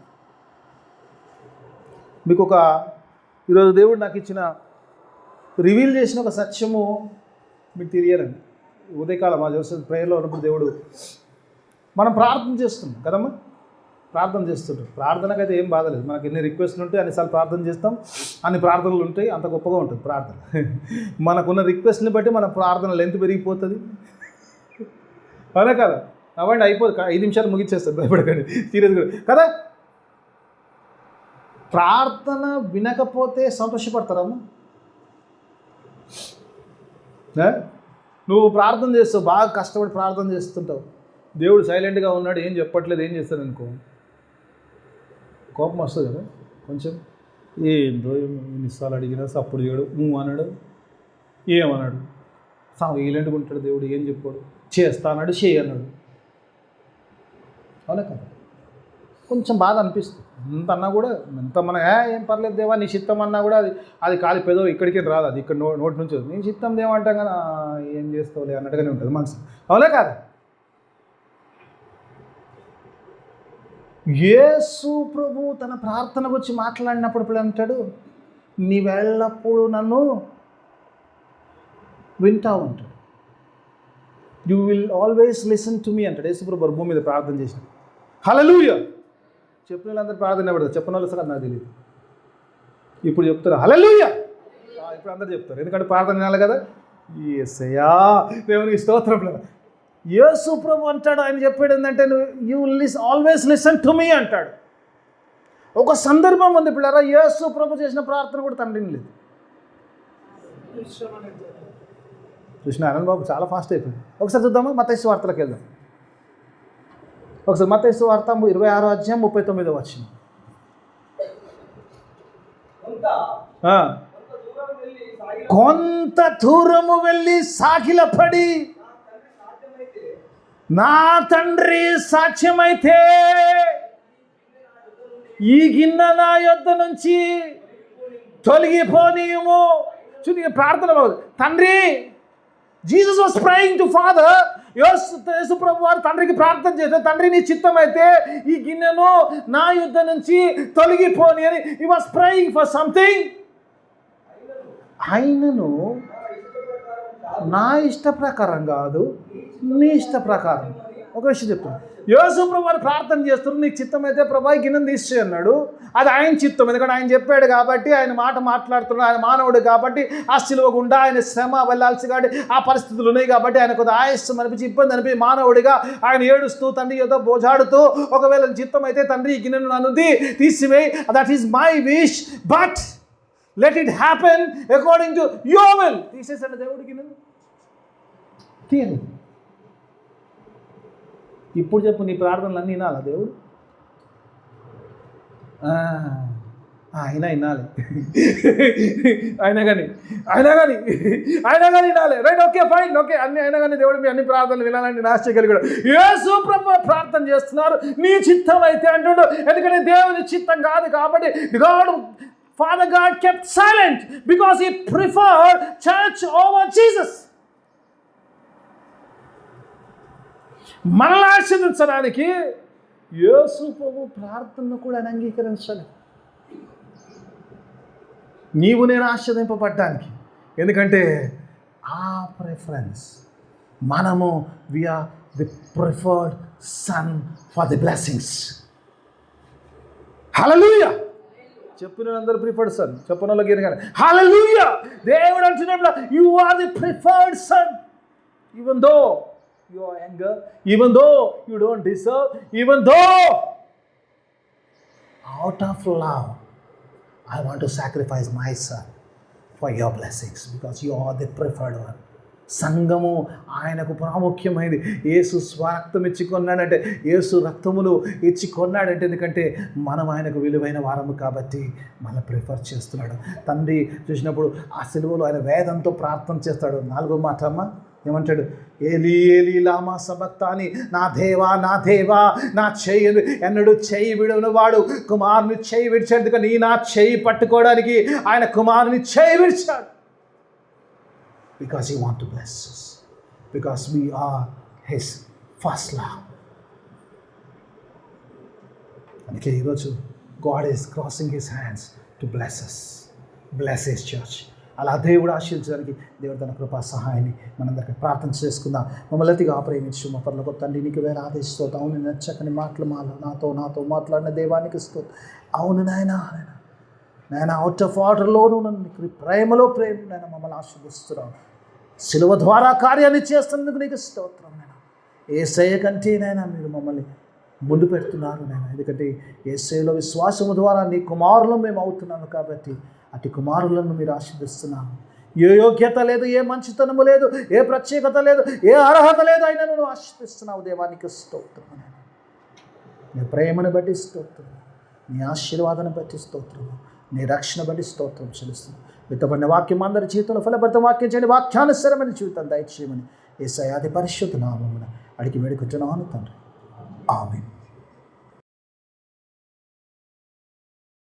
మీకు ఈరోజు దేవుడు నాకు ఇచ్చిన రివీల్ చేసిన ఒక సత్యము మీకు తెలియాలండి. ఉదయకాలం మా జోసెఫ్ ప్రేయర్లో ఉన్నప్పుడు దేవుడు మనం ప్రార్థన చేస్తున్నాం కదమ్మా. ప్రార్థన చేస్తుంటాం. ప్రార్థనకైతే ఏం బాధలేదు. మనకి ఎన్ని రిక్వెస్ట్లు ఉంటాయి అన్నిసార్లు ప్రార్థన చేస్తాం, అన్ని ప్రార్థనలు ఉంటాయి. అంత గొప్పగా ఉంటుంది ప్రార్థన. మనకున్న రిక్వెస్ట్ని బట్టి మన ప్రార్థన లెంత్ పెరిగిపోతుంది. అవునా కదా? అవ్వండి, అయిపోదు. 5 నిమిషాలు ముగించేస్తారు, భయపడకండి. సీరియస్గా కదా. ప్రార్థన వినకపోతే సంతోషపడతారమ్మా. నువ్వు ప్రార్థన చేస్తావు, బాగా కష్టపడి ప్రార్థన చేస్తుంటావు, దేవుడు సైలెంట్గా ఉన్నాడు, ఏం చెప్పట్లేదు, ఏం చేస్తాడు అనుకో, కోపం వస్తుంది కదా కొంచెం. ఏందో ఎన్నిసార్లు అడిగినా సప్పుడు చేయడు, నువ్వు అన్నాడు, ఏమన్నాడు, సైలెంట్గా ఉంటాడు దేవుడు, ఏం చెప్పాడు, చేస్తా అన్నాడు, చేయన్నాడు. అవునా కదా? కొంచెం బాధ అనిపిస్తుంది. ఎంత అన్నా కూడా, ఎంత మన ఏం పర్లేదు దేవా నీ చిత్తం అన్నా కూడా అది కాలి పెదో ఇక్కడికి రాదు, అది ఇక్కడ నోటి నుంచి నీ చిత్తం దేవా అంటాం కదా, ఏం చేస్తావులే అన్నట్టుగానే ఉంటుంది మనసు. అవునా కాదు? యేసు ప్రభు తన ప్రార్థన గురించి మాట్లాడినప్పుడు ఇప్పుడు అంటాడు, నీవెల్లప్పుడు నన్ను వింటావు అంటాడు. You will always listen to me అంటాడు యేసు ప్రభు భూమి మీద ప్రార్థన చేసిన. హల్లెలూయా. చెప్పిన వాళ్ళందరూ ప్రార్థన పడతారు, చెప్పిన వాళ్ళు సార్ నాకు తెలియదు. ఇప్పుడు చెప్తారు హల్లెలూయా, ఇప్పుడు అందరూ చెప్తారు, ఎందుకంటే ప్రార్థన వినాలి కదా. యేసయ్యా దేవునికి స్తోత్రం. యేసు ప్రభు అంటాడు, ఆయన చెప్పాడు ఏంటంటే you always listen to me అంటాడు. ఒక సందర్భం ఉంది పిల్లరా, యేసు ప్రభు చేసిన ప్రార్థన కూడా తండ్రిని లేదు. చూసిన ఆనంద్ బాబు చాలా ఫాస్ట్ అయిపోయింది. ఒకసారి చూద్దామా, మత్తయి వార్తలకు వెళ్దాం. ఒకసారి మత్తయి వార్త 26వ అధ్యాయం 39వ వచనం. కొంత దూరము వెళ్ళి సాగిలపడి, నా తండ్రి సాధ్యమైతే ఈ గిన్నె నా యొద్ద నుంచి తొలగిపోనీయము. చూడండి ప్రార్థనలో తండ్రి, Jesus was praying to father. యేసు ప్రభు వారు తండ్రికి ప్రార్థన చేశారు, తండ్రి నీ చిత్తం అయితే ఈ గిన్నెను నా యుద్ధ నుంచి తొలగిపోని అని. He was praying for something. ఆయనను నా ఇష్ట ప్రకారం కాదు, నీ ఇష్ట ప్రకారం. ఒక విషయం చెప్తాను, యేసు ప్రభు వారు ప్రార్థన చేస్తున్నారు, నీకు చిత్తం అయితే ప్రభా గిన్నెను తీసే అన్నాడు. అది ఆయన చిత్తం, ఎందుకంటే ఆయన చెప్పాడు కాబట్టి, ఆయన మాట మాట్లాడుతున్నాడు, ఆయన మానవుడు కాబట్టి, ఆ శిలువ గుండా ఆయన శ్రమ వెళ్ళాల్సి కాబట్టి ఆ పరిస్థితులు ఉన్నాయి కాబట్టి ఆయన కొద్దిగా ఆయాసం అనిపించి ఇబ్బంది అనిపించి మానవుడిగా ఆయన ఏడుస్తూ తండ్రి ఏదో బోజాడుతూ, ఒకవేళ చిత్తం అయితే తండ్రి ఈ గిన్నెను నన్ను తీసివేయి, that is my wish, but let it happen according to your will. తీసేసాడు దేవుడి గిన్నెను, తీయలేదు. ఇప్పుడు చెప్పు, నీ ప్రార్థనలు అన్నీ వినాలా దేవుడు? అయినా వినాలి, అయినా కానీ వినాలి. రైట్, ఓకే, ఫైన్, ఓకే, అన్ని అయినా కానీ దేవుడు మీ అన్ని ప్రార్థనలు వినాలని ఆశగలిగాడు. యేసు ప్రభు ప్రార్థన చేస్తున్నారు, నీ చిత్తం అయితే అంటుడు. ఎందుకంటే దేవుని చిత్తం కాదు కాబట్టి Father God kept silent because he preferred church over Jesus. మనల్ని ఆశీర్వదించడానికి యేసు ప్రభు ప్రార్థనను కూడా అంగీకరించాలి. నీవు నేను ఆశీర్వదింపబడ్డానికి. ఎందుకంటే ఆ ప్రిఫరెన్స్ మనము we are the preferred son for the blessings. Hallelujah. చెప్పిన అందరూ ప్రిఫర్డ్ సన్, చెప్పిన వాళ్ళకి కానీ హల్లెలూయా. దేవుడు అంటున్నప్పుడు you are the preferred son. Even though you are younger, even though you don't deserve, even though out of love I want to sacrifice my son for your blessings because you are the preferred one. సంఘము ఆయనకు ప్రాముఖ్యమైనది. యేసు స్వరక్తం ఇచ్చి కొన్నాడంటే, యేసు రక్తమును ఇచ్చి కొన్నాడంటే, ఎందుకంటే మనం ఆయనకు విలువైన వారము కాబట్టి మన ప్రిఫర్ చేస్తున్నాడు. తండ్రి చూసినప్పుడు ఆ సిలువలో ఆయన వేదంతో ప్రార్థన చేస్తాడు. 4వ మాట అమ్మ ఏమంటాడు? ఏలీ ఏలీ లామా సబక్తాని, నా దేవా నా దేవా నా చెయ్యి ఎన్నడూ చెయ్యి విడవని వాడు కుమారుని చెయ్యి విడిచాడు. ఎందుకని నా చెయ్యి పట్టుకోవడానికి ఆయన కుమారుని చెయ్యి విడిచాడు. Because he wants to bless us. Because we are his first love. అందుకే ఈరోజు God is crossing his hands to bless us. Bless his church. అలా దేవుడు ఆశీర్వదించడానికి దేవుడు తన కృపా సహాయాన్ని మనందరికీ ప్రార్థన చేసుకుందాం. మమ్మల్ని అతిగా ప్రేమించు మా పరలోక తండ్రి, నీకు వేరే ఆదేశిస్తూ అవును నచ్చకని మాటలు నాతో మాట్లాడిన దేవానికి ఇస్తూ అవును నాయన అవుట్ ఆఫ్ ఆర్డర్లోనూ నన్ను ప్రేమలో నాయన మమ్మల్ని ఆశీర్వదిస్తున్నావు. సిలువ ద్వారా కార్యాన్ని చేస్తున్నందుకు నీకు స్తోత్రం నాయన. యేసయ్య కంటే నాయన మీరు మమ్మల్ని ముందు పెడుతున్నారు నాయన. ఎందుకంటే యేసయ్యలో విశ్వాసము ద్వారా నీ కుమారులు మేము అవుతున్నాము కాబట్టి అటు కుమారులను మీరు ఆశీర్వదిస్తున్నాము. ఏ యోగ్యత లేదు, ఏ మంచితనము లేదు, ఏ ప్రత్యేకత లేదు, ఏ అర్హత లేదు, అయినా నువ్వు ఆశీర్వదిస్తున్నావు. దేవానికి స్తోత్రం. నీ ప్రేమను బట్టి స్తోత్రం, నీ ఆశీర్వాదాన్ని బట్టి స్తోత్రం, నీ రక్షణ బట్టి స్తోత్రం చెల్లిస్తున్నావు. విత్తబడిన వాక్యం అందరి జీవితంలో ఫలభరిత వాక్యం చేయండి. వాక్యానుసరమైన జీవితం దయచేయమని యేసయ్య పరిశుద్ధ నామమున అడిగి వేడుకుంటున్నాను తండ్రి. ఆమేన్.